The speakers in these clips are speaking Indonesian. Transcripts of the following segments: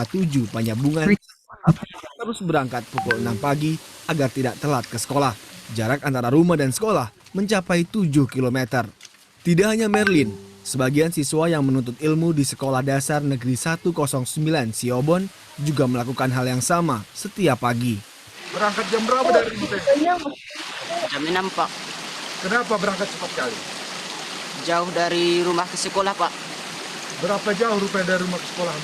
7 Panyabungan harus berangkat pukul 6 pagi agar tidak telat ke sekolah. Jarak antara rumah dan sekolah mencapai 7 km. Tidak hanya Merlin, sebagian siswa yang menuntut ilmu di Sekolah Dasar Negeri 109 Siobon juga melakukan hal yang sama setiap pagi. Berangkat jam berapa dari rumah? Jam 6, Pak. Kenapa berangkat cepat kali? Jauh dari rumah ke sekolah, Pak. Berapa jauh rupanya dari rumah ke sekolah?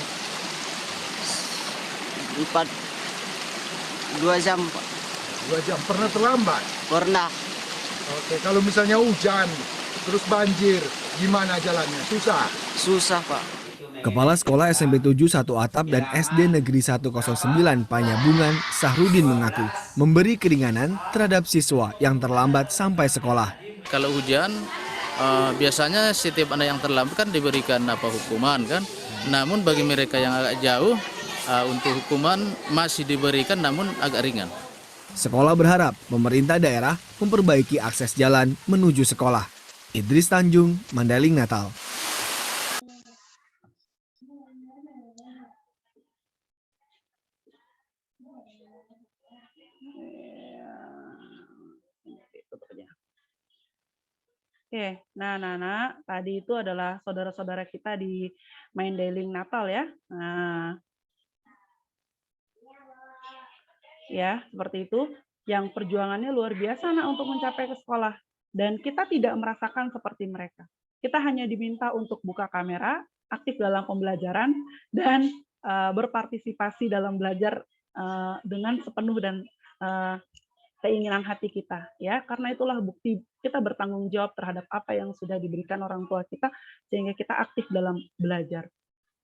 2 jam, Pak. 2 jam. Pernah terlambat? Pernah. Oke, kalau misalnya hujan, terus banjir, gimana jalannya? Susah? Susah, Pak. Kepala Sekolah SMP 7 Satu Atap dan SD Negeri 109 Panyabungan, Sahrudin mengaku memberi keringanan terhadap siswa yang terlambat sampai sekolah. Kalau hujan, biasanya setiap anak yang terlambat kan diberikan hukuman kan. Namun bagi mereka yang agak jauh, untuk hukuman masih diberikan namun agak ringan. Sekolah berharap pemerintah daerah memperbaiki akses jalan menuju sekolah. Idris Tanjung, Mandailing Natal. Oke, nah, tadi itu adalah saudara-saudara kita di Mandailing Natal ya. Nah, ya seperti itu. Yang perjuangannya luar biasa untuk mencapai ke sekolah. Dan kita tidak merasakan seperti mereka. Kita hanya diminta untuk buka kamera, aktif dalam pembelajaran, dan berpartisipasi dalam belajar dengan sepenuh dan keinginan hati kita, ya. Karena itulah bukti kita bertanggung jawab terhadap apa yang sudah diberikan orang tua kita, sehingga kita aktif dalam belajar.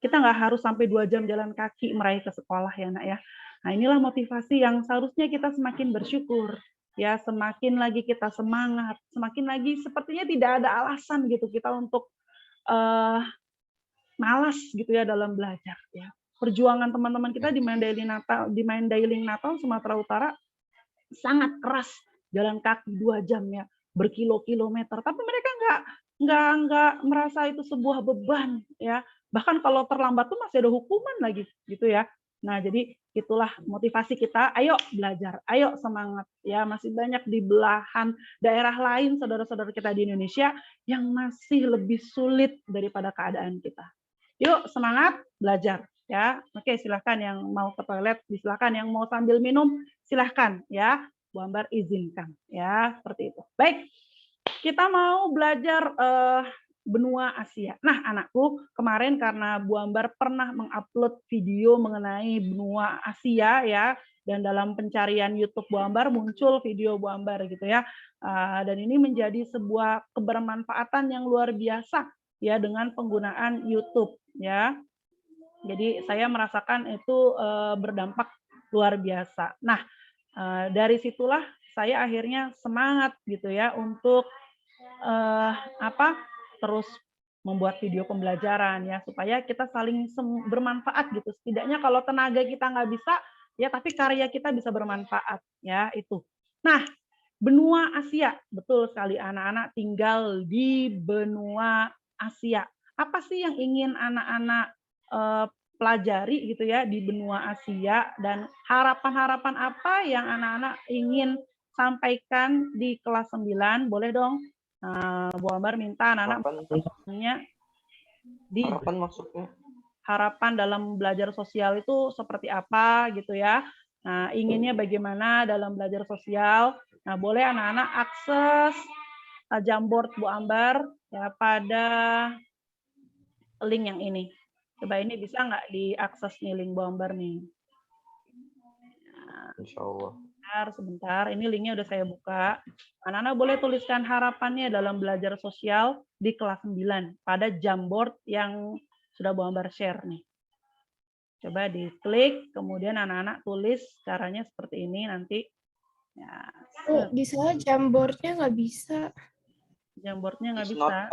Kita nggak harus sampai 2 jam jalan kaki meraih ke sekolah ya, Nak ya. Nah, inilah motivasi yang seharusnya kita semakin bersyukur, ya, semakin lagi kita semangat, semakin lagi sepertinya tidak ada alasan gitu kita untuk malas gitu ya dalam belajar, ya. Perjuangan teman-teman kita di Mandailing Natal, Sumatera Utara sangat keras, jalan kaki 2 jam ya, berkilo-kilometer. Tapi mereka nggak merasa itu sebuah beban ya. Bahkan kalau terlambat tuh masih ada hukuman lagi gitu ya. Nah, jadi itulah motivasi kita, ayo belajar, ayo semangat ya. Masih banyak di belahan daerah lain saudara-saudara kita di Indonesia yang masih lebih sulit daripada keadaan kita. Yuk semangat belajar ya. Oke, silahkan yang mau ke toilet, silahkan yang mau sambil minum, silahkan ya. Bu Ambar izinkan ya, seperti itu. Baik, kita mau belajar benua Asia. Nah, anakku, kemarin karena Bu Ambar pernah mengupload video mengenai benua Asia ya, dan dalam pencarian YouTube Bu Ambar muncul video Bu Ambar gitu ya. Dan ini menjadi sebuah kebermanfaatan yang luar biasa ya dengan penggunaan YouTube ya. Jadi saya merasakan itu berdampak luar biasa. Nah, dari situlah saya akhirnya semangat gitu ya untuk terus membuat video pembelajaran ya supaya kita saling bermanfaat gitu. Setidaknya kalau tenaga kita nggak bisa ya, tapi karya kita bisa bermanfaat ya itu. Nah, benua Asia, betul sekali anak-anak tinggal di benua Asia. Apa sih yang ingin anak-anak pelajari gitu ya di benua Asia, dan harapan-harapan apa yang anak-anak ingin sampaikan di kelas 9? Boleh dong. Bu Ambar minta anak-anak di harapan dalam belajar sosial itu seperti apa gitu ya. Nah, inginnya bagaimana dalam belajar sosial. Nah, boleh anak-anak akses Jamboard Bu Ambar ya pada link yang ini. Coba ini bisa nggak diakses nih link Bu Ambar nih? Nah, Insya Allah. Sebentar, ini linknya udah saya buka. Anak-anak boleh tuliskan harapannya dalam belajar sosial di kelas 9 pada Jamboard yang sudah Bu Ambar share nih. Coba diklik, kemudian anak-anak tulis caranya seperti ini nanti. Ya. Di sana Jamboardnya nggak bisa. Jamboardnya nggak bisa.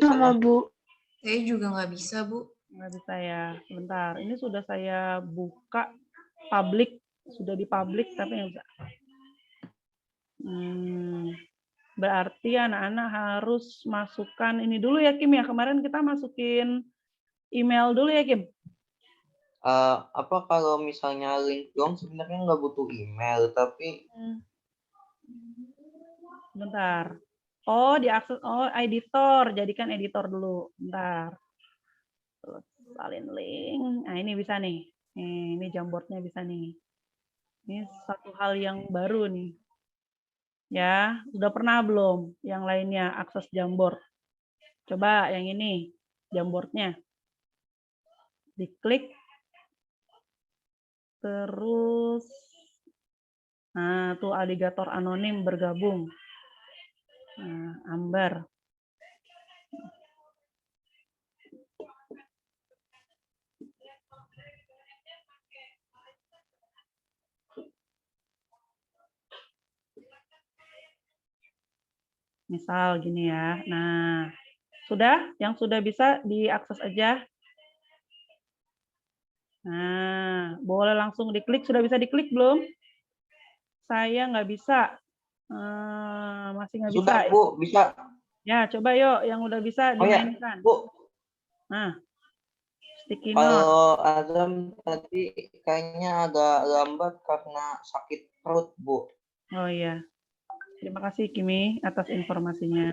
Sama Bu. Saya juga nggak bisa, Bu. Nggak bisa ya. Sebentar, ini sudah saya buka publik. Sudah di publik tapi nggak bisa. Berarti anak-anak harus masukkan ini dulu ya Kim ya. Kemarin kita masukin email dulu ya Kim. Apa kalau misalnya link doang sebenarnya nggak butuh email, tapi Bentar. Oh, diakses. Oh, editor. Jadikan editor dulu. Bentar. Terus salin link. Nah, ini bisa nih. Ini Jamboardnya bisa nih. Ini satu hal yang baru nih. Ya, udah pernah belum yang lainnya akses Jamboard? Coba yang ini, Jamboardnya. Diklik. Terus, nah tuh aligator anonim bergabung. Nah, Ambar. Misal gini ya. Nah, sudah? Yang sudah bisa diakses aja. Nah, boleh langsung diklik. Sudah bisa diklik belum? Saya nggak bisa. Masih nggak bisa. sudah Bu, bisa. Ya, coba yuk yang udah bisa Oh ya, dimainkan. Bu, Nah, sticky note. kalau Azam tadi kayaknya agak lambat karena sakit perut, Bu. Oh iya. Terima kasih Kimi atas informasinya.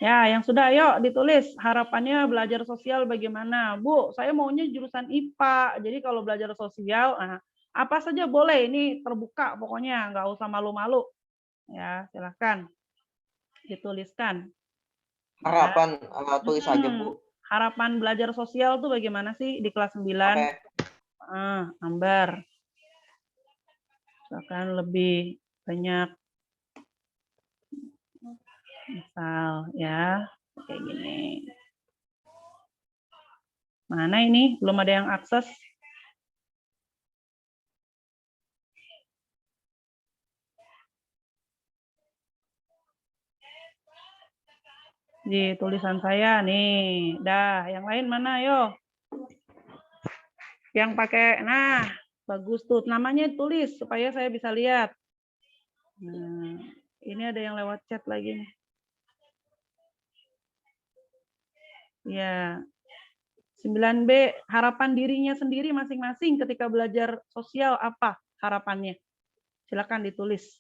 Ya, yang sudah ayo ditulis harapannya belajar sosial bagaimana. Bu, saya maunya jurusan IPA. Jadi kalau belajar sosial, nah, apa saja boleh. Ini terbuka pokoknya, nggak usah malu-malu. Ya, silakan dituliskan. Harapan tulis aja, Bu. Harapan belajar sosial tuh bagaimana sih di kelas 9? Oke. Ambar. Misalkan lebih banyak misal ya kayak gini. Mana ini? Belum ada yang akses. Di tulisan saya nih. Dah, yang lain mana yo? Yang pakai, nah, bagus tuh. Namanya tulis supaya saya bisa lihat. Nah, ini ada yang lewat chat lagi nih. Ya. 9B, harapan dirinya sendiri masing-masing ketika belajar sosial apa harapannya? Silakan ditulis.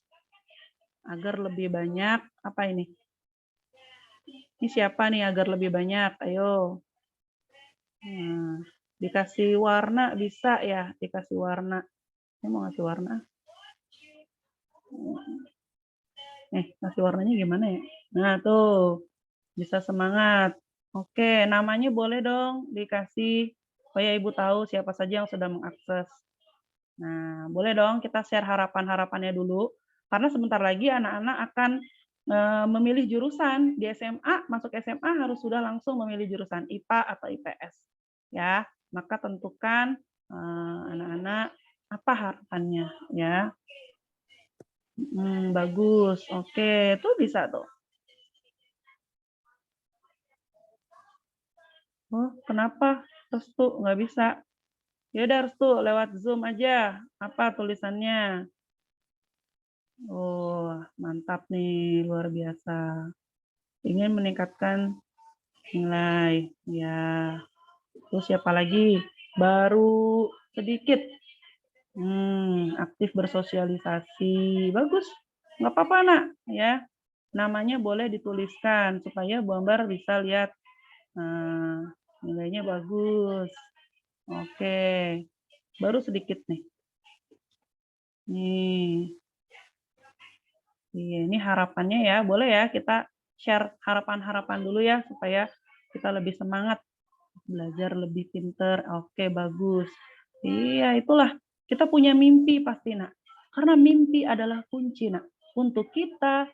Agar lebih banyak, apa ini? Ini siapa nih agar lebih banyak? Ayo. Nah, dikasih warna bisa ya, dikasih warna. Saya mau ngasih warna. Ngasih warnanya gimana ya? Nah, tuh. Bisa semangat. Oke, namanya boleh dong dikasih supaya Ibu tahu siapa saja yang sudah mengakses. Nah, boleh dong kita share harapan-harapannya dulu. Karena sebentar lagi anak-anak akan memilih jurusan di SMA, masuk SMA harus sudah langsung memilih jurusan IPA atau IPS. Ya, maka tentukan anak-anak apa harapannya ya. Bagus. Oke, itu bisa tuh. Oh, kenapa? Restu nggak bisa. Ya udah Restu lewat Zoom aja. Apa tulisannya? Oh, mantap nih, luar biasa. Ingin meningkatkan nilai. Ya. Terus siapa lagi? Baru sedikit. Aktif bersosialisasi. Bagus. Nggak apa-apa, Nak. Ya. Namanya boleh dituliskan supaya Bu Ambar bisa lihat. Nilainya bagus. Oke. Baru sedikit nih. Nih. Iya, ini harapannya ya. Boleh ya kita share harapan-harapan dulu ya supaya kita lebih semangat belajar lebih pinter. Oke, bagus. Iya, itulah. Kita punya mimpi pasti, Nak. Karena mimpi adalah kunci, Nak, untuk kita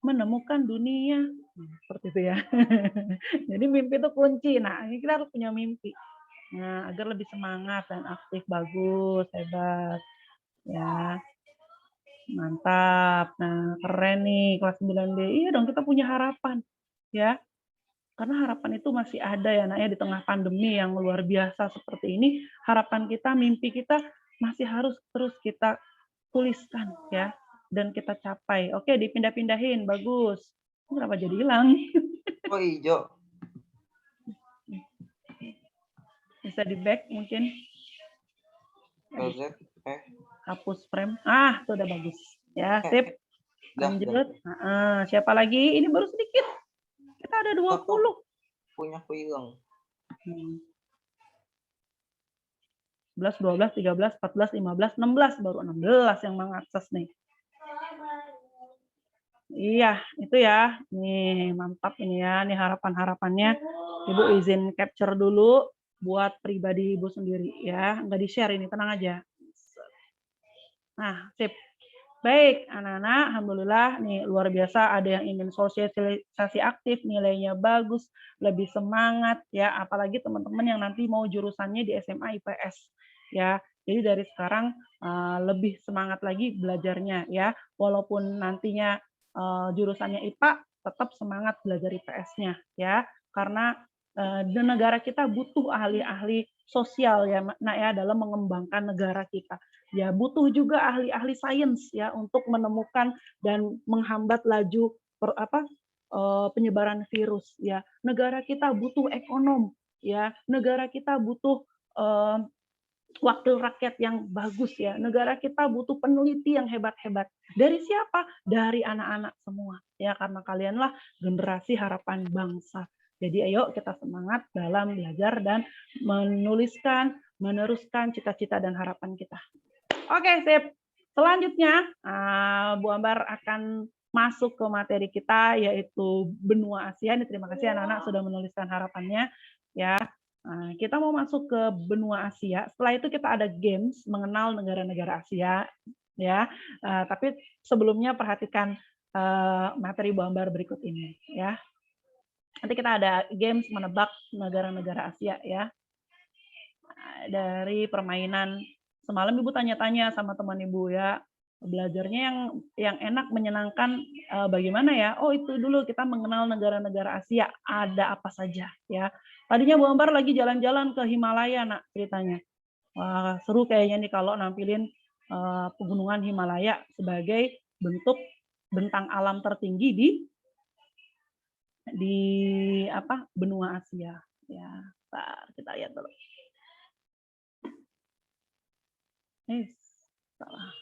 menemukan dunia. Seperti itu ya. Jadi mimpi itu kunci. Nah, ini kita harus punya mimpi. Nah, agar lebih semangat dan aktif. Bagus, hebat. Ya, mantap. Nah, keren nih kelas 9B. Iya dong, kita punya harapan. Ya, karena harapan itu masih ada ya, Nak, ya, di tengah pandemi yang luar biasa seperti ini. Harapan kita, mimpi kita masih harus terus kita tuliskan ya dan kita capai. Oke, dipindah-pindahin. Bagus. Kenapa jadi hilang? Oh, hijau. Bisa di back mungkin. LZ, Hapus frame. Ah, itu udah bagus. Ya, sip. Dah. Lanjut. Siapa lagi? Ini baru sedikit. Kita ada 20. Punya aku hilang. 11, 12, 13, 14, 15, 16. Baru 16 yang mengakses nih. Iya, itu ya. Nih, mantap ini ya. Nih harapan-harapannya. Ibu izin capture dulu buat pribadi Ibu sendiri ya. Nggak di-share ini, tenang aja. Nah, sip. Baik, anak-anak, alhamdulillah nih luar biasa ada yang ingin sosialisasi aktif, nilainya bagus, lebih semangat ya, apalagi teman-teman yang nanti mau jurusannya di SMA IPS ya. Jadi dari sekarang lebih semangat lagi belajarnya ya. Walaupun nantinya jurusannya IPA, tetap semangat belajar IPS-nya ya. Karena di negara kita butuh ahli-ahli sosial ya, Nak ya, dalam mengembangkan negara kita. Ya, butuh juga ahli-ahli sains ya untuk menemukan dan menghambat laju penyebaran virus ya. Negara kita butuh ekonom ya. Negara kita butuh wakil rakyat yang bagus ya. Negara kita butuh peneliti yang hebat-hebat. Dari siapa? Dari anak-anak semua ya, karena kalianlah generasi harapan bangsa. Jadi ayo kita semangat dalam belajar dan menuliskan, meneruskan cita-cita dan harapan kita. Oke, sip. Selanjutnya, Bu Ambar akan masuk ke materi kita, yaitu benua Asia. Terima kasih anak-anak sudah menuliskan harapannya. Ya, kita mau masuk ke benua Asia. Setelah itu kita ada games mengenal negara-negara Asia. Ya, tapi sebelumnya perhatikan materi Bu Ambar berikut ini. Ya, nanti kita ada games menebak negara-negara Asia. Ya, dari permainan. Semalam Ibu tanya-tanya sama teman Ibu ya, belajarnya yang enak, menyenangkan bagaimana ya? Oh, itu dulu kita mengenal negara-negara Asia, ada apa saja ya. Tadinya Bu Ambar lagi jalan-jalan ke Himalaya, Nak, ceritanya. Wah, seru kayaknya nih kalau nampilin pegunungan Himalaya sebagai bentuk bentang alam tertinggi di benua Asia ya. Bentar, kita lihat dulu. Salah.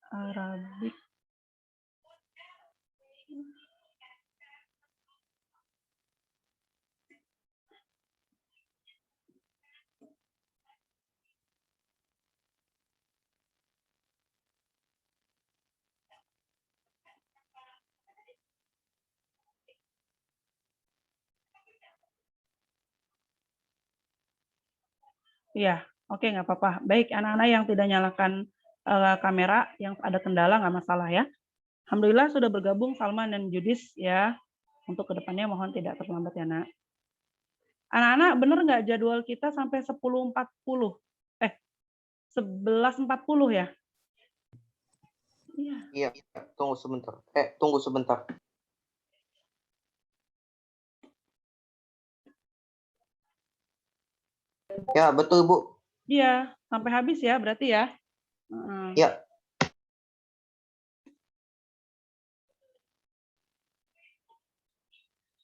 Arabik. Iya, oke, nggak apa-apa. Baik, anak-anak yang tidak nyalakan kamera, yang ada kendala nggak masalah ya. Alhamdulillah sudah bergabung Salman dan Judis ya. Untuk kedepannya mohon tidak terlambat ya, Nak. Anak-anak, bener nggak jadwal kita sampai 10.40? 11.40 ya? Iya, tunggu sebentar. Tunggu sebentar. Ya, betul, Bu. Iya, sampai habis ya berarti ya. Ya.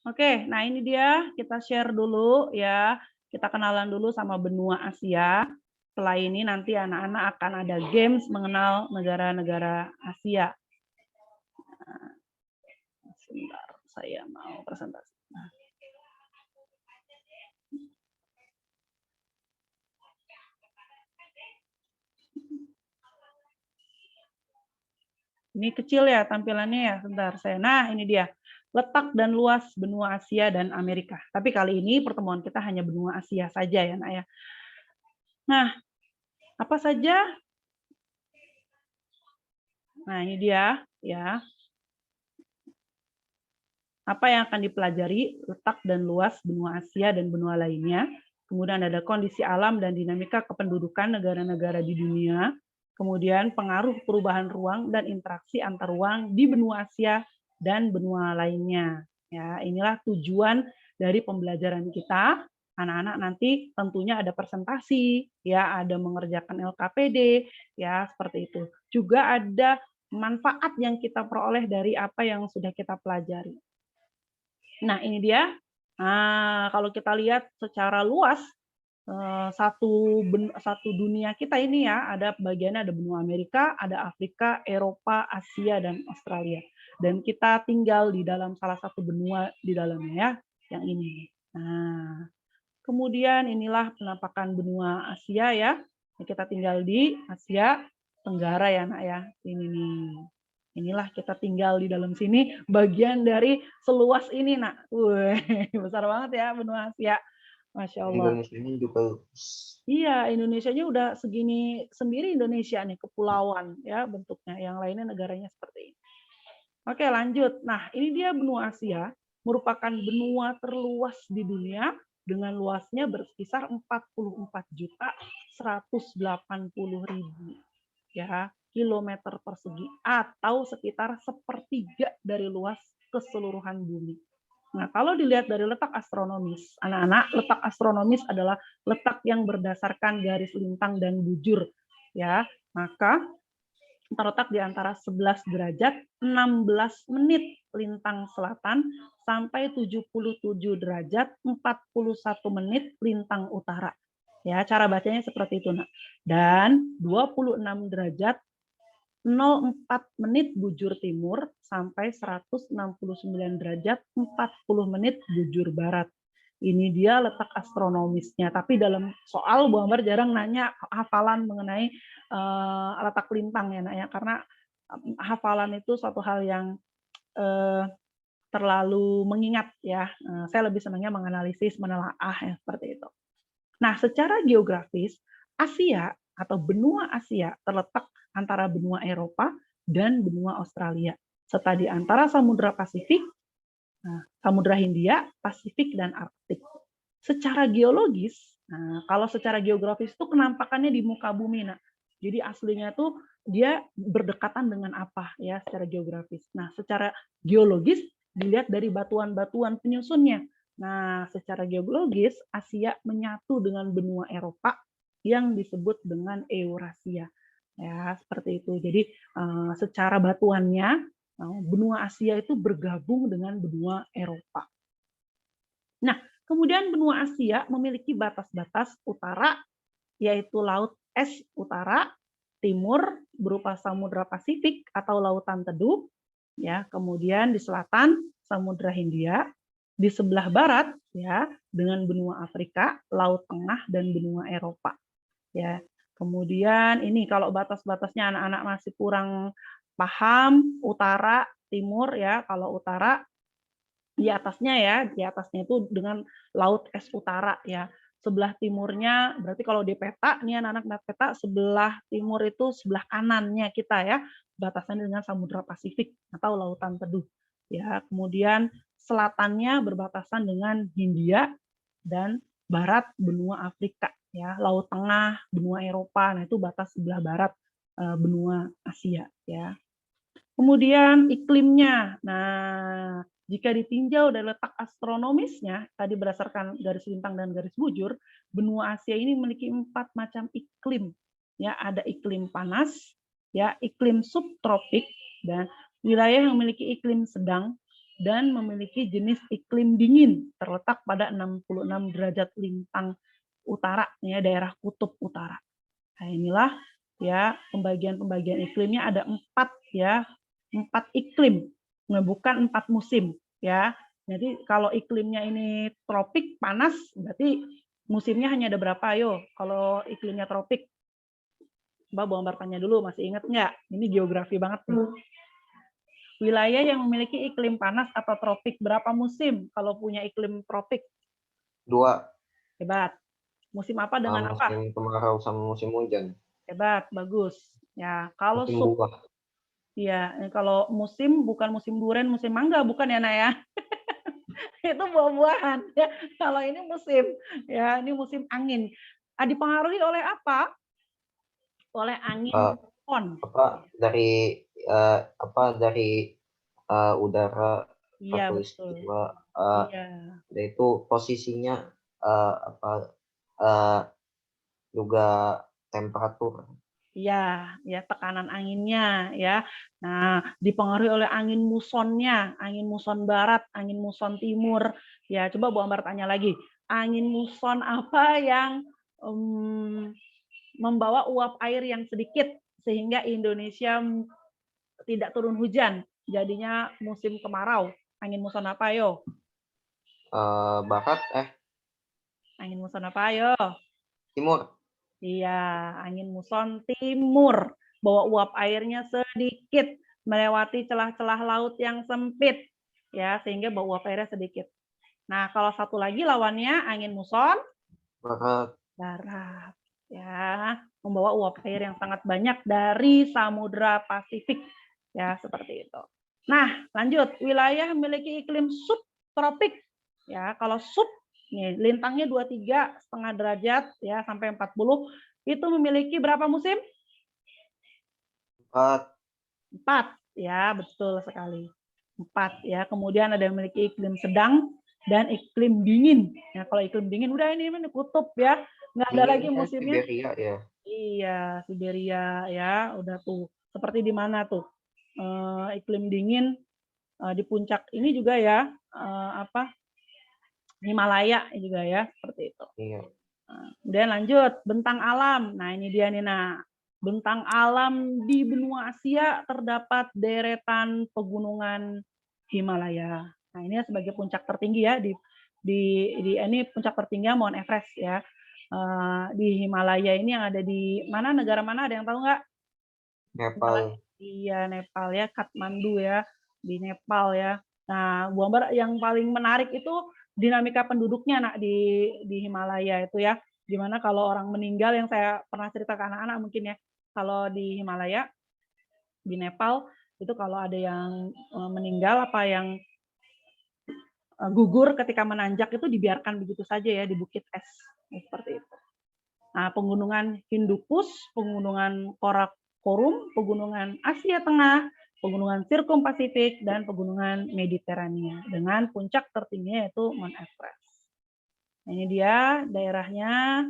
Oke, nah ini dia, kita share dulu ya. Kita kenalan dulu sama benua Asia. Setelah ini nanti anak-anak akan ada games mengenal negara-negara Asia. Sebentar, saya mau presentasi. Ini kecil ya tampilannya ya, sebentar saya. Nah, ini dia. Letak dan luas benua Asia dan Amerika. Tapi kali ini pertemuan kita hanya benua Asia saja ya, Nak ya. Nah, apa saja? Nah, ini dia ya. Apa yang akan dipelajari? Letak dan luas benua Asia dan benua lainnya. Kemudian ada kondisi alam dan dinamika kependudukan negara-negara di dunia. Kemudian pengaruh perubahan ruang dan interaksi antar ruang di benua Asia dan benua lainnya. Ya, inilah tujuan dari pembelajaran kita. Anak-anak nanti tentunya ada presentasi, ya, ada mengerjakan LKPD, ya, seperti itu. Juga ada manfaat yang kita peroleh dari apa yang sudah kita pelajari. Nah, ini dia. Nah, kalau kita lihat secara luas, satu dunia kita ini ya, ada bagiannya ada benua Amerika, ada Afrika, Eropa, Asia, dan Australia. Dan kita tinggal di dalam salah satu benua di dalamnya ya, yang ini. Nah, kemudian inilah penampakan benua Asia ya. Kita tinggal di Asia Tenggara ya, Nak ya. Ini nih. Inilah kita tinggal di dalam sini, bagian dari seluas ini, Nak. Wih, besar banget ya benua Asia. Masya Allah. Indonesia ini juga Iya, Indonesianya udah segini sendiri Indonesia nih, kepulauan ya bentuknya. Yang lainnya negaranya seperti ini. Oke, lanjut. Nah, ini dia benua Asia, merupakan benua terluas di dunia dengan luasnya berkisar 44.180.000 ya kilometer persegi atau sekitar sepertiga dari luas keseluruhan bumi. Nah, kalau dilihat dari letak astronomis, anak-anak, letak astronomis adalah letak yang berdasarkan garis lintang dan bujur ya. Maka terletak di antara 11 derajat 16 menit lintang selatan sampai 77 derajat 41 menit lintang utara. Ya, cara bacanya seperti itu, Nak. Dan 26 derajat 04 menit bujur timur sampai 169 derajat 40 menit bujur barat. Ini dia letak astronomisnya. Tapi dalam soal Bu Ambar jarang nanya hafalan mengenai letak lintang ya, Nak ya, karena hafalan itu suatu hal yang terlalu mengingat ya. Saya lebih senangnya menganalisis, menelaah ya, seperti itu. Nah, secara geografis Asia atau benua Asia terletak antara benua Eropa dan benua Australia, serta di antara Samudra Pasifik, Samudra Hindia, Pasifik, dan Arktik. Secara geologis, kalau secara geografis itu kenampakannya di muka bumi, nah. Jadi aslinya tuh dia berdekatan dengan apa ya secara geografis. Nah, secara geologis dilihat dari batuan-batuan penyusunnya. Nah, secara geologis Asia menyatu dengan benua Eropa yang disebut dengan Eurasia. Ya, seperti itu. Jadi secara batuannya benua Asia itu bergabung dengan benua Eropa. Nah, kemudian benua Asia memiliki batas-batas utara, yaitu Laut Es Utara, timur berupa Samudra Pasifik atau Lautan Teduh, ya. Kemudian di selatan Samudra Hindia, di sebelah barat ya dengan benua Afrika, Laut Tengah, dan benua Eropa. Ya. Kemudian ini kalau batas-batasnya anak-anak masih kurang paham, utara, timur ya. Kalau utara di atasnya ya, di atasnya itu dengan Laut Es Utara ya. Sebelah timurnya berarti kalau di peta nih anak-anak lihat peta, sebelah timur itu sebelah kanannya kita ya, batasannya dengan Samudra Pasifik atau Lautan Teduh. Ya, kemudian selatannya berbatasan dengan Hindia dan barat benua Afrika ya, Laut Tengah benua Eropa. Nah, itu batas sebelah barat benua Asia ya. Kemudian iklimnya. Nah, jika ditinjau dari letak astronomisnya, tadi berdasarkan garis lintang dan garis bujur, benua Asia ini memiliki 4 macam iklim. Ya, ada iklim panas, ya, iklim subtropik, dan wilayah yang memiliki iklim sedang dan memiliki jenis iklim dingin terletak pada 66 derajat lintang utara, ya, daerah kutub utara. Nah, inilah ya pembagian iklimnya ada 4 ya, 4 iklim. Bukan 4 musim ya. Jadi kalau iklimnya ini tropik panas, berarti musimnya hanya ada berapa? Ayo, kalau iklimnya tropik, Mbak Bu Ambar tanya dulu, masih ingat nggak? Ini geografi banget nih. Wilayah yang memiliki iklim panas atau tropik berapa musim? Kalau punya iklim tropik? 2. Hebat. Musim apa dengan apa? Musim kemarau sama musim hujan. Hebat, bagus. Ya, kalau Musim buah. Iya, kalau musim bukan musim durian, musim mangga, bukan ya, Nak ya? Itu buah-buahan. Ya. Kalau ini musim, ya ini musim angin. Dipengaruhi oleh apa? Oleh angin on. Dari udara Iya, betul. khatulistiwa, Iya. yaitu posisinya eh, juga temperatur. Iya, ya tekanan anginnya ya. Nah, dipengaruhi oleh angin musonnya, angin muson barat, angin muson timur. Ya, coba Bu Ambar tanya lagi. Angin muson apa yang membawa uap air yang sedikit sehingga Indonesia tidak turun hujan, jadinya musim kemarau. Angin muson apa yo? Barat, Angin muson apa yo? timur. Iya, angin muson timur, bawa uap airnya sedikit, melewati celah-celah laut yang sempit, ya sehingga bawa uap airnya sedikit. Nah, kalau satu lagi lawannya angin muson barat, ya membawa uap air yang sangat banyak dari Samudra Pasifik, ya seperti itu. Nah, lanjut, wilayah memiliki iklim subtropik, ya kalau sub nih, lintangnya 23,5 derajat ya sampai 40 itu memiliki berapa musim? 4. 4 ya, betul sekali. 4 ya. Kemudian ada yang memiliki iklim sedang dan iklim dingin. Ya, kalau iklim dingin udah ini kutub ya, nggak ada lagi musimnya. Siberia ya. Iya, Siberia ya, udah tuh. Seperti di mana tuh? Iklim dingin di puncak ini juga ya, Himalaya juga ya, seperti itu. Iya. Kemudian lanjut, bentang alam. Nah, ini dia nih, nah. Bentang alam di benua Asia terdapat deretan pegunungan Himalaya. Nah, ini sebagai puncak tertinggi ya di ini puncak tertinggi Mount Everest ya. Di Himalaya ini yang ada di mana, negara mana, ada yang tahu nggak? Nepal. Iya, Nepal ya, Kathmandu ya, di Nepal ya. Nah, Bu Ambar yang paling menarik itu dinamika penduduknya nak di Himalaya itu ya. Gimana kalau orang meninggal, yang saya pernah cerita ke anak-anak mungkin ya. Kalau di Himalaya, di Nepal itu kalau ada yang meninggal apa yang gugur ketika menanjak itu dibiarkan begitu saja ya di bukit es. Seperti itu. Nah, pegunungan Hindukush, pegunungan Karakorum, pegunungan Asia Tengah, pegunungan Sirkum Pasifik, dan pegunungan Mediterania dengan puncak tertingginya yaitu Mount Everest. Nah, ini dia daerahnya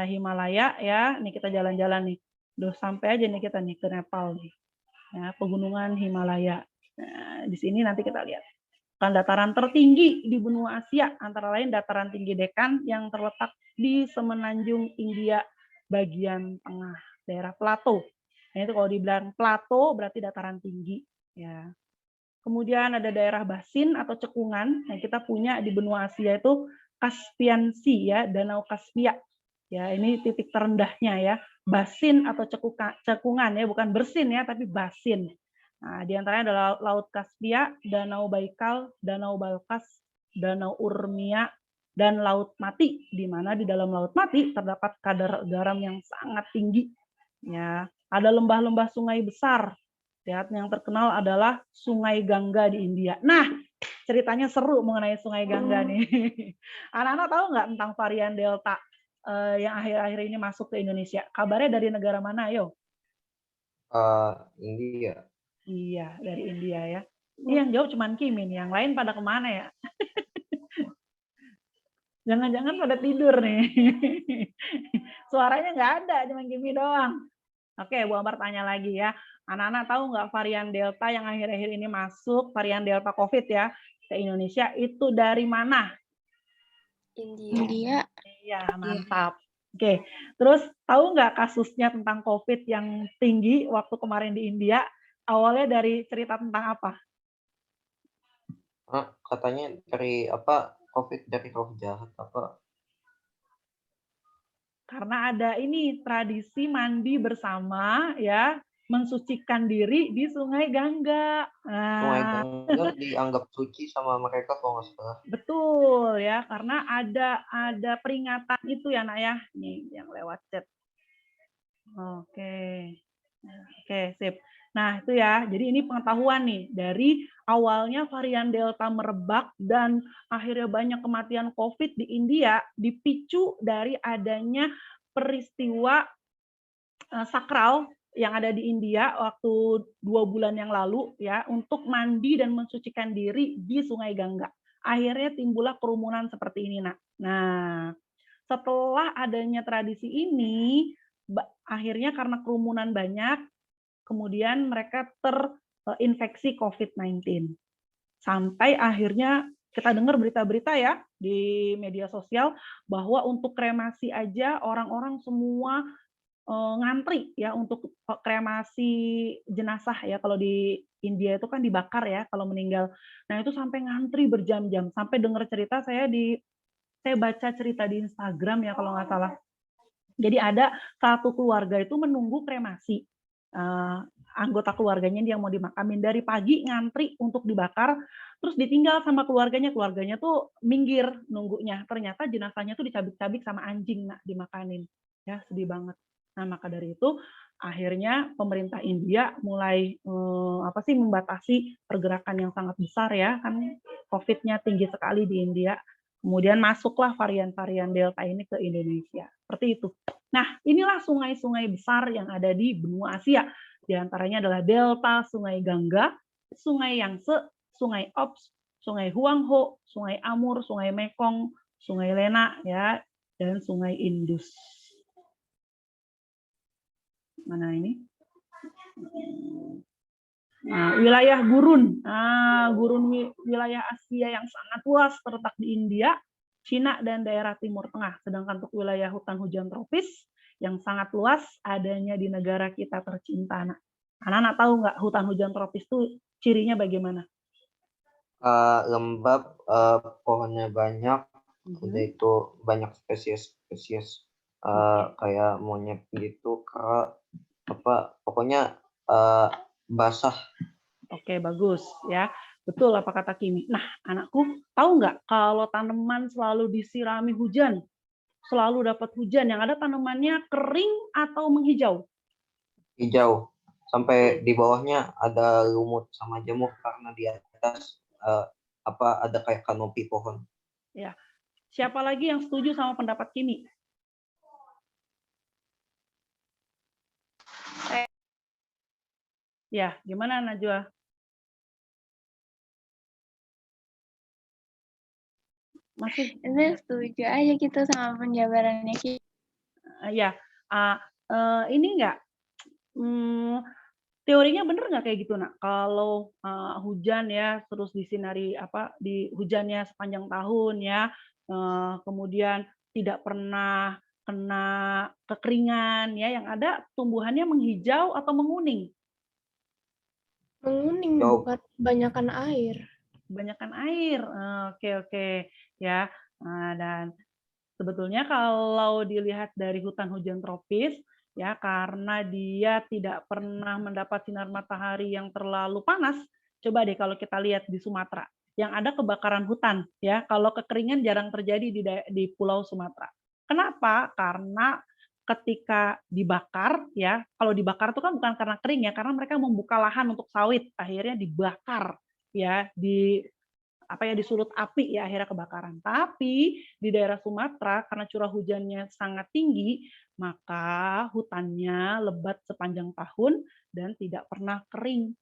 Himalaya ya. Nih kita jalan-jalan nih. Udah sampai aja nih kita nih ke Nepal nih. Ya, pegunungan Himalaya. Nah, di sini nanti kita lihat. Kan dataran tertinggi di benua Asia, antara lain dataran tinggi Dekan yang terletak di semenanjung India bagian tengah, daerah plato. Nah, itu kalau dibilang plato berarti dataran tinggi. Ya. Kemudian ada daerah basin atau cekungan yang kita punya di benua Asia itu Caspian Sea ya, Danau Kaspia. Ya, ini titik terendahnya ya. Basin atau cekungan ya, bukan bersin ya, tapi basin. Nah, di antaranya adalah Laut Kaspia, Danau Baikal, Danau Balkas, Danau Urmia, dan Laut Mati, di mana di dalam Laut Mati terdapat kadar garam yang sangat tinggi. Ya, ada lembah-lembah sungai besar. Ya, yang terkenal adalah Sungai Gangga di India. Nah, ceritanya seru mengenai Sungai Gangga nih. Anak-anak tahu nggak tentang varian Delta yang akhir-akhir ini masuk ke Indonesia? Kabarnya dari negara mana, ayo? India. Iya, dari India ya. Ini yang jawab cuma Kimin, yang lain pada kemana ya? Jangan-jangan pada tidur nih. Suaranya nggak ada, cuma Kimi doang. Oke, Bu Ambar tanya lagi ya. Anak-anak tahu nggak varian Delta yang akhir-akhir ini masuk, varian Delta COVID ya, ke Indonesia itu dari mana? India. Iya, mantap. Oke, terus tahu nggak kasusnya tentang COVID yang tinggi waktu kemarin di India? Awalnya dari cerita tentang apa? Katanya dari apa? COVID dari roh jahat apa? Karena ada ini tradisi mandi bersama ya, mensucikan diri di Sungai Gangga. Sungai Gangga dianggap suci sama mereka kalau nggak salah. Betul ya, karena ada peringatan itu ya, Nak ya. Nih yang lewat chat. Oke. Oke, sip. Nah, itu ya. Jadi ini pengetahuan nih dari awalnya varian Delta merebak dan akhirnya banyak kematian COVID di India dipicu dari adanya peristiwa sakral yang ada di India waktu 2 bulan yang lalu ya untuk mandi dan mensucikan diri di Sungai Gangga. Akhirnya timbullah kerumunan seperti ini, Nak. Nah, setelah adanya tradisi ini, akhirnya karena kerumunan banyak, kemudian mereka terinfeksi COVID-19. Sampai akhirnya kita dengar berita-berita ya di media sosial bahwa untuk kremasi aja orang-orang semua ngantri ya untuk kremasi jenazah ya, kalau di India itu kan dibakar ya kalau meninggal. Nah itu sampai ngantri berjam-jam, sampai dengar cerita saya baca cerita di Instagram ya kalau nggak salah. Jadi ada satu keluarga itu menunggu kremasi. Anggota keluarganya dia mau dimakamin dari pagi ngantri untuk dibakar, terus ditinggal sama keluarganya tuh minggir nunggunya. Ternyata jenazahnya tuh dicabik-cabik sama anjing, Nak, dimakanin. Ya, sedih banget. Nah, maka dari itu akhirnya pemerintah India mulai membatasi pergerakan yang sangat besar ya, kan COVID-nya tinggi sekali di India. Kemudian masuklah varian-varian Delta ini ke Indonesia. Seperti itu. Nah, inilah sungai-sungai besar yang ada di benua Asia. Di antaranya adalah Delta Sungai Gangga, Sungai Yangtze, Sungai Ops, Sungai Huanghe, Sungai Amur, Sungai Mekong, Sungai Lena ya, dan Sungai Indus. Mana ini? Nah, wilayah gurun. Wilayah Asia yang sangat luas terletak di India, Cina, dan daerah Timur Tengah. Sedangkan untuk wilayah hutan hujan tropis yang sangat luas adanya di negara kita tercinta. Nah, anak-anak tahu nggak hutan hujan tropis itu cirinya bagaimana? Lembab, pohonnya banyak, udah itu banyak spesies kayak monyet gitu, pokoknya basah. Oke, bagus ya. Betul apa kata Kimi. Nah, anakku tahu nggak kalau tanaman selalu disirami hujan, selalu dapat hujan, yang ada tanamannya kering atau menghijau? Hijau. Sampai di bawahnya ada lumut sama jamur karena di atas ada kayak kanopi pohon. Ya. Siapa lagi yang setuju sama pendapat Kimi? Ya, gimana Najwa? Masih? Ini setuju aja gitu sama penjabarannya. Ya, ini enggak, teorinya bener nggak kayak gitu, Nak? Kalau hujan ya, terus disinari di hujannya sepanjang tahun ya, kemudian tidak pernah kena kekeringan ya, yang ada tumbuhannya menghijau atau menguning? Menguning, bukan kebanyakan air. Kebanyakan air. Oke ya. Dan sebetulnya kalau dilihat dari hutan hujan tropis ya, karena dia tidak pernah mendapat sinar matahari yang terlalu panas. Coba deh kalau kita lihat di Sumatera, yang ada kebakaran hutan ya. Kalau kekeringan jarang terjadi di Pulau Sumatera. Kenapa? Karena ketika dibakar ya, kalau dibakar itu kan bukan karena kering ya, karena mereka membuka lahan untuk sawit, akhirnya dibakar ya, disulut api ya, akhirnya kebakaran. Tapi di daerah Sumatera karena curah hujannya sangat tinggi, maka hutannya lebat sepanjang tahun dan tidak pernah kering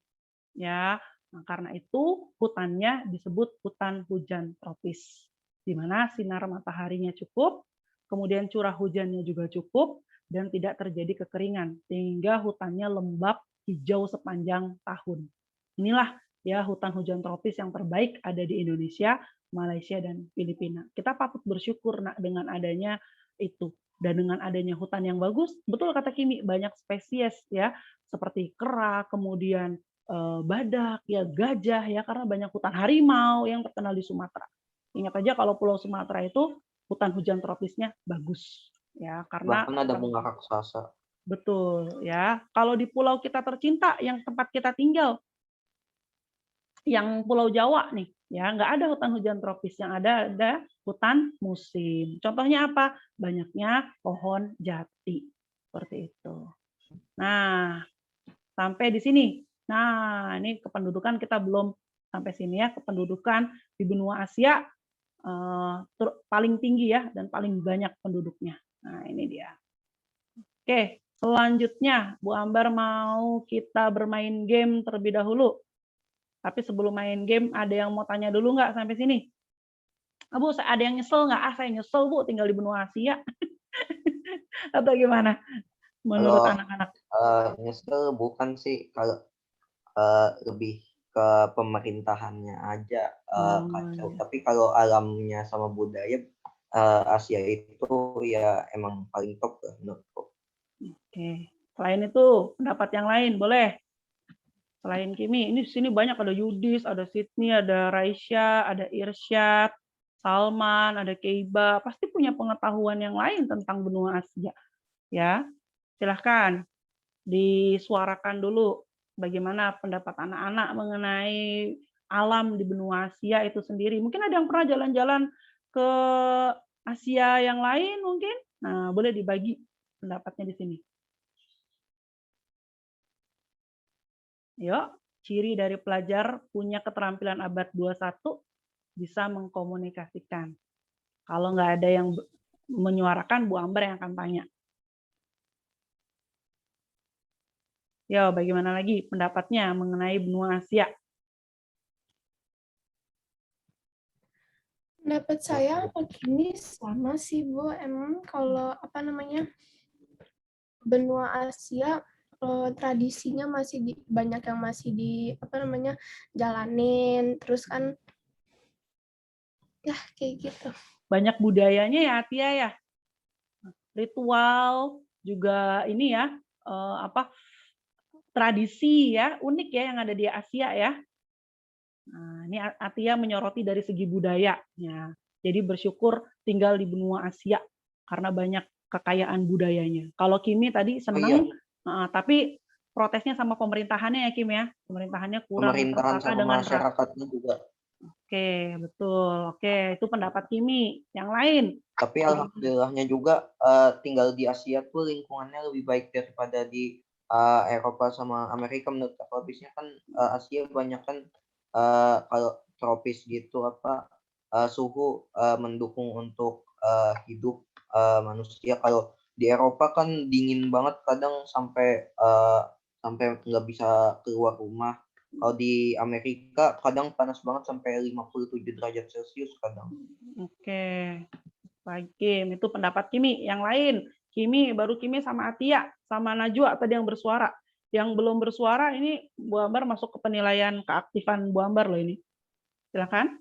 ya. Nah, karena itu hutannya disebut hutan hujan tropis, di mana sinar mataharinya cukup, kemudian curah hujannya juga cukup, dan tidak terjadi kekeringan, sehingga hutannya lembab hijau sepanjang tahun. Inilah ya hutan hujan tropis yang terbaik ada di Indonesia, Malaysia, dan Filipina. Kita patut bersyukur dengan adanya itu. Dan dengan adanya hutan yang bagus, betul kata Kimi, banyak spesies ya, seperti kera, kemudian badak, ya gajah ya, karena banyak hutan, harimau yang terkenal di Sumatera. Ingat aja kalau Pulau Sumatera itu hutan hujan tropisnya bagus ya, karena bahkan ada bunga raksasa. Betul ya. Kalau di pulau kita tercinta yang tempat kita tinggal, yang Pulau Jawa nih, ya nggak ada hutan hujan tropis, yang ada hutan musim. Contohnya apa? Banyaknya pohon jati seperti itu. Nah, sampai di sini. Nah, ini kependudukan kita belum sampai sini ya. Kependudukan di benua Asia paling tinggi ya, dan paling banyak penduduknya. Nah, ini dia. Oke, Selanjutnya, Bu Ambar mau kita bermain game terlebih dahulu. Tapi sebelum main game, ada yang mau tanya dulu nggak sampai sini? Bu, ada yang nyesel nggak? Saya nyesel, Bu, tinggal di benua Asia. Atau gimana menurut Kalau anak-anak? nyesel bukan sih, kalau lebih ke pemerintahannya aja kacau. Iya. Tapi kalau alamnya sama budaya Asia itu ya emang paling top lah menurutku. Oke. Selain itu, pendapat yang lain boleh. Selain Kimi, ini di sini banyak, ada Yudis, ada Sydney, ada Raisya, ada Irsyad, Salman, ada Keiba. Pasti punya pengetahuan yang lain tentang benua Asia. Ya, silahkan disuarakan dulu bagaimana pendapat anak-anak mengenai alam di benua Asia itu sendiri. Mungkin ada yang pernah jalan-jalan ke Asia yang lain mungkin. Nah, boleh dibagi pendapatnya di sini. Yuk, ciri dari pelajar punya keterampilan abad 21 bisa mengkomunikasikan. Kalau nggak ada yang menyuarakan, Bu Amber yang akan tanya. Yo, bagaimana lagi pendapatnya mengenai benua Asia? Pendapat saya ini sama sih, Bu. Emang kalau benua Asia tradisinya masih banyak yang masih jalanin, terus kan ya kayak gitu. Banyak budayanya ya, Atia ya. Ritual juga ini ya, tradisi ya, unik ya yang ada di Asia ya. Nah, ini Atia menyoroti dari segi budaya. Ya. Jadi bersyukur tinggal di benua Asia karena banyak kekayaan budayanya. Kalau Kimi tadi senang, tapi protesnya sama pemerintahannya ya Kim ya. Pemerintahannya kurang Pemerintahan tertata sama dengan masyarakatnya juga. Oke, betul. Oke, itu pendapat Kimi. Yang lain? Tapi alhamdulillahnya juga tinggal di Asia tuh lingkungannya lebih baik daripada di Eropa sama Amerika menurut aku. Habisnya kan Asia banyak kan kalau tropis gitu suhu mendukung untuk hidup manusia. Kalau di Eropa kan dingin banget, kadang sampai nggak bisa keluar rumah. Kalau di Amerika kadang panas banget sampai 57 derajat Celcius kadang. Oke. Baik, Kim. Itu pendapat Kimi. Yang lain, Kimi, baru Kimi sama Atia, sama Najwa tadi yang bersuara. Yang belum bersuara ini Bu Ambar masuk ke penilaian keaktifan Bu Ambar loh ini. Silakan.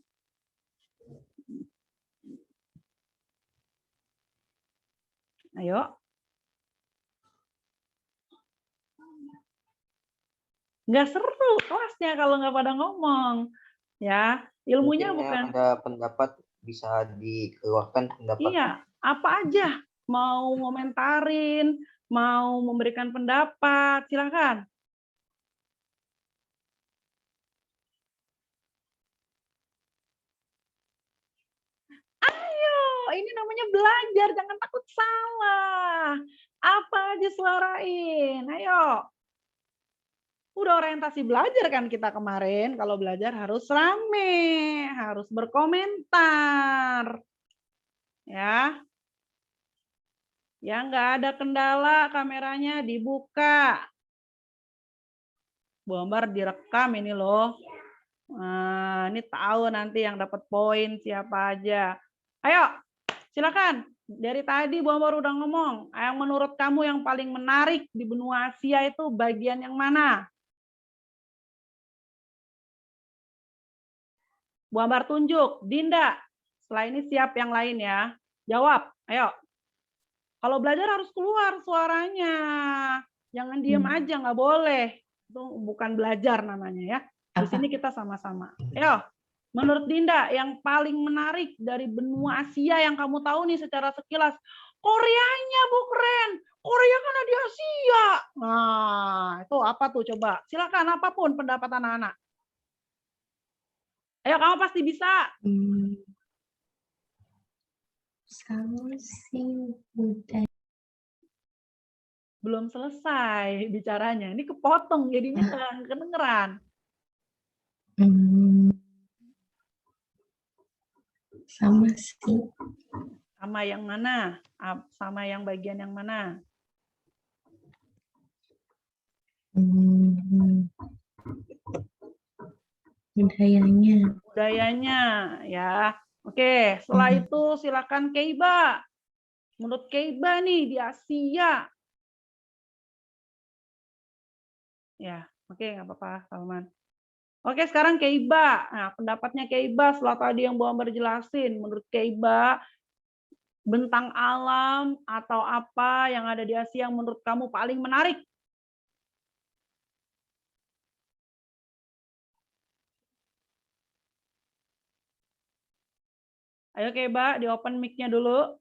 Ayo. Nggak seru kelasnya kalau nggak pada ngomong. Ya, ilmunya Mungkin bukan. ada pendapat bisa dikeluarkan pendapat. Iya, apa aja. Mau ngomentarin, mau memberikan pendapat, silakan. Ayo, ini namanya belajar, jangan takut salah. Apa aja suarain, ayo. Udah orientasi belajar kan kita kemarin, kalau belajar harus rame, harus berkomentar. Ya. Yang nggak ada kendala, kameranya dibuka. Bu Ambar direkam ini loh. Nah, ini tahu nanti yang dapat poin siapa aja. Ayo, silakan. Dari tadi Bu Ambar udah ngomong, yang menurut kamu yang paling menarik di benua Asia itu bagian yang mana? Bu Ambar tunjuk, Dinda. Setelah ini siap yang lain ya. Jawab, ayo. Kalau belajar harus keluar suaranya. Jangan diam aja, nggak boleh. Itu bukan belajar namanya ya. Di sini kita sama-sama. Ayo, menurut Dinda, yang paling menarik dari benua Asia yang kamu tahu nih secara sekilas, Koreanya Bu keren. Korea kan ada di Asia. Nah, itu apa tuh coba? Silakan apapun pendapat anak-anak. Ayo, kamu pasti bisa. Sama sih budaya. Belum selesai bicaranya. Ini kepotong jadinya nggak kedengeran. Sama sih. Sama yang mana? Sama yang bagian yang mana? Hmm, budayanya. Budayanya ya. Oke, setelah itu silakan Keiba. Menurut Keiba nih di Asia. Ya, oke nggak apa-apa, Salman. Oke, sekarang Keiba. Nah, pendapatnya Keiba setelah tadi yang Bu Ambar jelasin. Menurut Keiba, bentang alam atau apa yang ada di Asia yang menurut kamu paling menarik? Ayo Keiba, di open mic-nya dulu.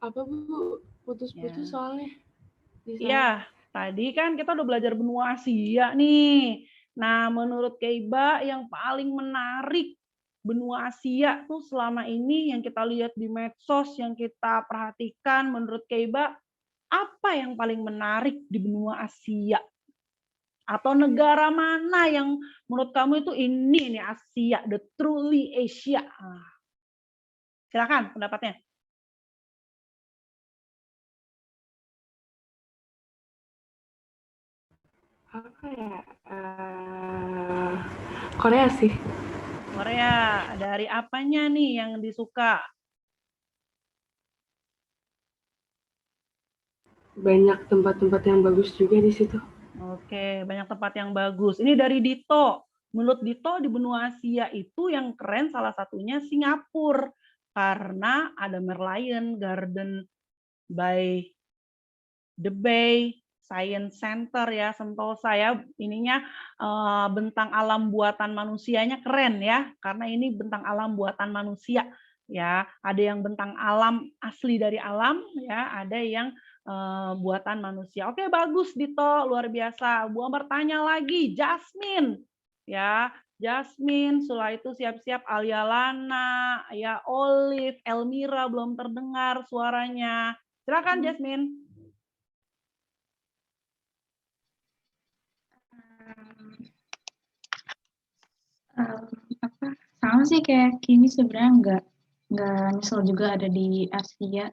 Apa Bu? Putus-putus Ya. soalnya. Di sana. Iya, tadi kan kita udah belajar benua Asia nih. Nah, menurut Keiba yang paling menarik benua Asia tuh selama ini yang kita lihat di medsos, yang kita perhatikan, menurut Keiba apa yang paling menarik di benua Asia? Atau negara mana yang menurut kamu itu ini nih Asia, the truly Asia? Silakan pendapatnya. Apa ya? Korea sih. Korea, dari apanya nih yang disuka? Banyak tempat-tempat yang bagus juga di situ. Oke, banyak tempat yang bagus. Ini dari Dito. Menurut Dito di benua Asia itu yang keren salah satunya Singapura. Karena ada Merlion Garden by the Bay, Science Center ya, Sentosa ya. Ininya bentang alam buatan manusianya keren ya. Karena ini bentang alam buatan manusia ya. Ada yang bentang alam asli dari alam ya, ada yang buatan manusia. Oke, bagus Dito, luar biasa. Bu Ambar tanya lagi, Jasmine. Ya, Jasmine, setelah itu siap-siap Alia Lana, ya Olive, Elmira belum terdengar suaranya. Silakan Jasmine. Apa sama sih kayak Kimi sebenarnya nggak nyesel juga ada di Asia,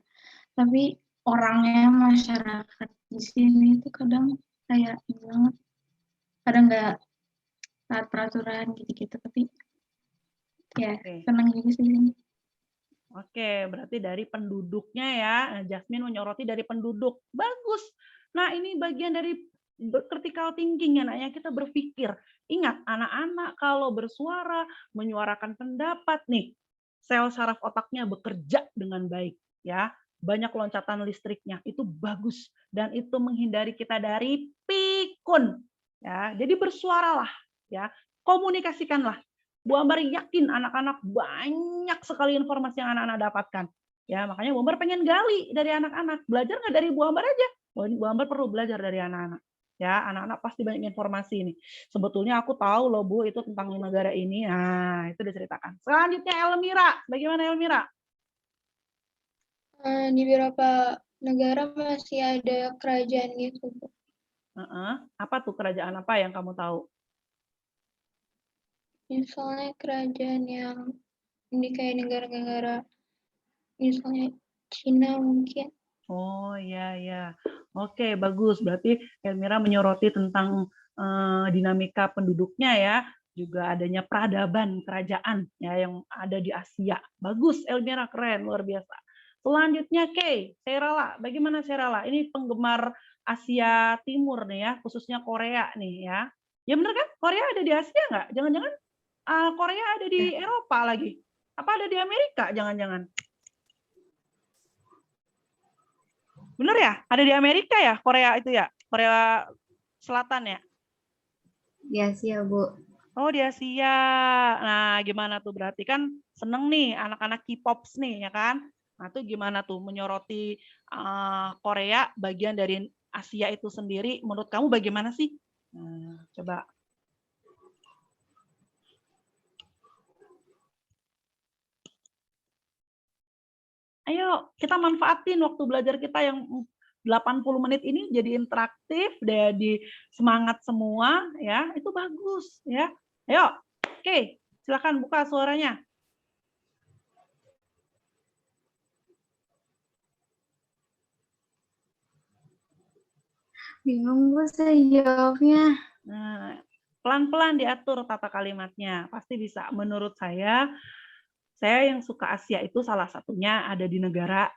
tapi orangnya masyarakat di sini itu kadang kayak ini banget, kadang nggak taat peraturan gitu-gitu, tapi ya senang juga sih ini. Oke, berarti dari penduduknya ya, Jasmine menyoroti dari penduduk. Bagus. Nah, ini bagian dari critical thinking ya, naknya kita berpikir. Ingat, anak-anak kalau bersuara, menyuarakan pendapat nih, sel saraf otaknya bekerja dengan baik ya. Banyak loncatan listriknya, itu bagus dan itu menghindari kita dari pikun ya. Jadi bersuaralah ya, komunikasikanlah. Bu Ambar yakin anak-anak banyak sekali informasi yang anak-anak dapatkan. Ya, makanya Bu Ambar pengen gali dari anak-anak. Belajar nggak dari Bu Ambar aja. Bu Ambar perlu belajar dari anak-anak. Ya, anak-anak pasti banyak informasi ini. Sebetulnya aku tahu loh Bu, itu tentang negara ini. Nah, itu diceritakan. Selanjutnya Elmira. Bagaimana Elmira? Di beberapa negara masih ada kerajaan gitu. Apa tuh kerajaan apa yang kamu tahu? Misalnya kerajaan yang ini kayak negara-negara, misalnya Cina mungkin. Oh ya ya, oke bagus. Berarti Elmira menyoroti tentang dinamika penduduknya ya, juga adanya peradaban kerajaan ya yang ada di Asia. Bagus Elmira, keren, luar biasa. Selanjutnya Kay, Serala. Bagaimana Serala? Ini penggemar Asia Timur nih ya, khususnya Korea nih ya. Ya bener kan? Korea ada di Asia nggak? Jangan-jangan Korea ada di Eropa lagi? Apa ada di Amerika? Jangan-jangan. Bener ya? Ada di Amerika ya, Korea itu ya? Korea Selatan ya? Di Asia, Bu. Oh, di Asia. Nah, gimana tuh? Berarti kan seneng nih anak-anak K-pops nih, ya kan? Nah, tuh gimana tuh menyoroti Korea bagian dari Asia itu sendiri? Menurut kamu bagaimana sih? Nah, coba. Ayo, kita manfaatin waktu belajar kita yang 80 menit ini jadi interaktif, jadi semangat semua, ya itu bagus, ya. Ayo, oke, silakan buka suaranya. Bingung Bu saya jawabnya. Nah, pelan-pelan diatur tata kalimatnya, pasti bisa. Menurut saya yang suka Asia itu salah satunya ada di negara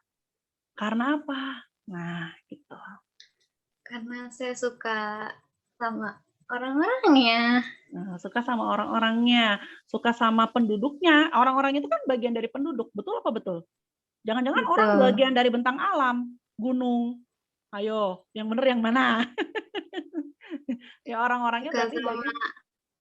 karena apa? Nah, gitu. Karena saya suka sama orang-orangnya. Nah, suka sama orang-orangnya, suka sama penduduknya. Orang-orang itu kan bagian dari penduduk, betul apa betul? Jangan-jangan orang Betul. bagian dari bentang alam, gunung. Ayo, yang bener yang mana? Ya orang-orangnya Suka berarti sama bagian.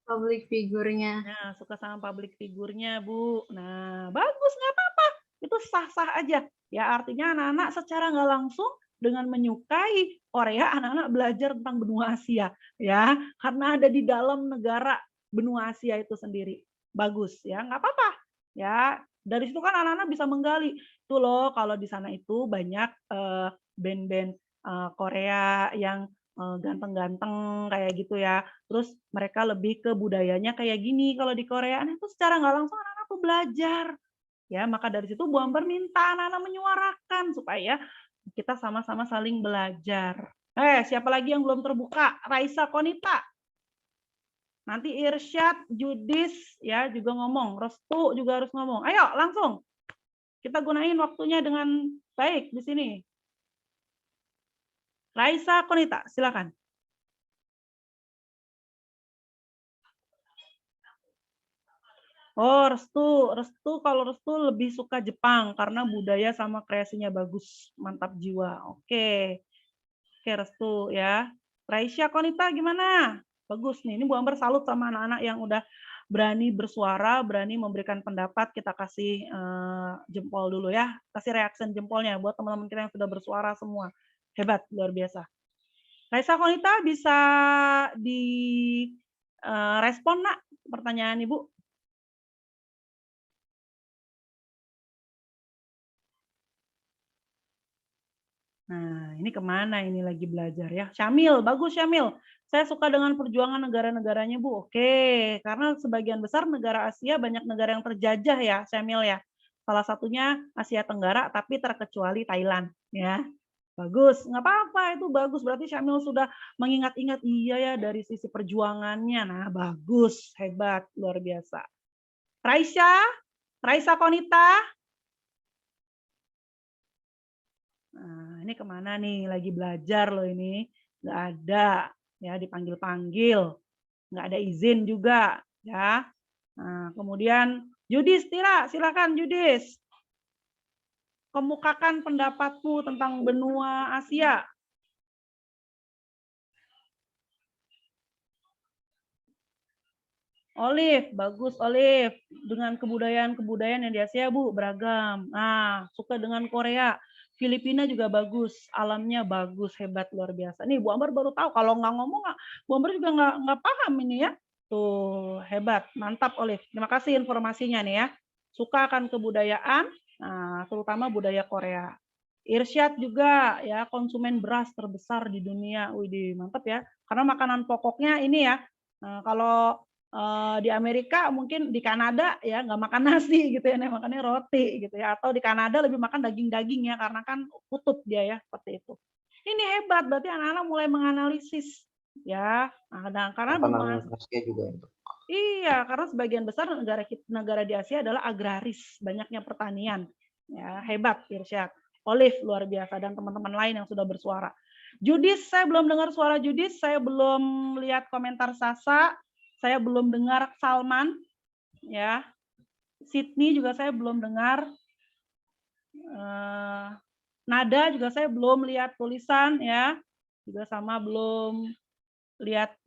public figurnya. Nah, suka sama public figurnya, Bu. Nah, bagus, nggak apa-apa. Itu sah-sah aja. Ya, artinya anak-anak secara nggak langsung dengan menyukai Korea, anak-anak belajar tentang benua Asia. Ya, karena ada di dalam negara benua Asia itu sendiri. Bagus, ya, nggak apa-apa. Ya, dari situ kan anak-anak bisa menggali. Tuh loh, kalau di sana itu banyak band-band Korea yang ganteng-ganteng kayak gitu ya. Terus mereka lebih ke budayanya kayak gini kalau di Korea. Nah, itu secara nggak langsung anak-anak tuh belajar. Ya, maka dari situ Bu Ambar minta anak-anak menyuarakan supaya kita sama-sama saling belajar. Siapa lagi yang belum terbuka? Raisa Konita. Nanti Irsyad, Judis ya juga ngomong, Restu juga harus ngomong. Ayo langsung. Kita gunain waktunya dengan baik di sini. Raisa Konita, silakan. Oh, Restu kalau Restu lebih suka Jepang karena budaya sama kreasinya bagus, mantap jiwa. Oke. Oke, Restu ya. Raisya Konita gimana? Bagus nih. Ini Bu Amber salut sama anak-anak yang udah berani bersuara, berani memberikan pendapat. Kita kasih jempol dulu ya. Kasih reaction jempolnya buat teman-teman kita yang sudah bersuara semua. Hebat, luar biasa. Raisa Konita bisa di respon nak pertanyaan Ibu? Nah, ini kemana ini lagi belajar ya? Syamil, bagus Syamil. Saya suka dengan perjuangan negara-negaranya Bu. Oke, karena sebagian besar negara Asia banyak negara yang terjajah ya Syamil ya. Salah satunya Asia Tenggara, tapi terkecuali Thailand ya. Bagus, nggak apa-apa itu bagus. Berarti Syamil sudah mengingat-ingat iya ya dari sisi perjuangannya. Nah, bagus, hebat, luar biasa. Raisa Konita. Nah, ini kemana nih? Lagi belajar loh ini. Nggak ada, ya dipanggil-panggil. Nggak ada izin juga, ya. Nah, kemudian Judis, silakan Judis. Kemukakan pendapatmu tentang benua Asia. Olive, bagus Olive. Dengan kebudayaan-kebudayaan yang di Asia, Bu, beragam. Nah, suka dengan Korea. Filipina juga bagus, alamnya bagus, hebat, luar biasa. Nih Bu Ambar baru tahu, kalau nggak ngomong, Bu Ambar juga nggak paham ini ya. Tuh, hebat, mantap Olive. Terima kasih informasinya nih ya. Suka akan kebudayaan, nah, terutama budaya Korea. Irsyad juga ya, konsumen beras terbesar di dunia. Wih, mantap ya. Karena makanan pokoknya ini ya, kalau di Amerika mungkin di Kanada ya nggak makan nasi gitu ya, makannya roti gitu ya, atau di Kanada lebih makan daging-daging ya karena kan kutub dia ya seperti itu. Ini hebat berarti anak-anak mulai menganalisis ya. Nah, karena Makanan Asia juga itu. iya, karena sebagian besar negara di Asia adalah agraris, banyaknya pertanian. Ya, hebat Irsyad. Olive luar biasa dan teman-teman lain yang sudah bersuara. Judis, saya belum dengar suara Judis, saya belum lihat komentar Sasa. Saya belum dengar Salman, ya. Sydney juga saya belum dengar. Nada juga saya belum lihat tulisan, ya. Juga sama belum lihat.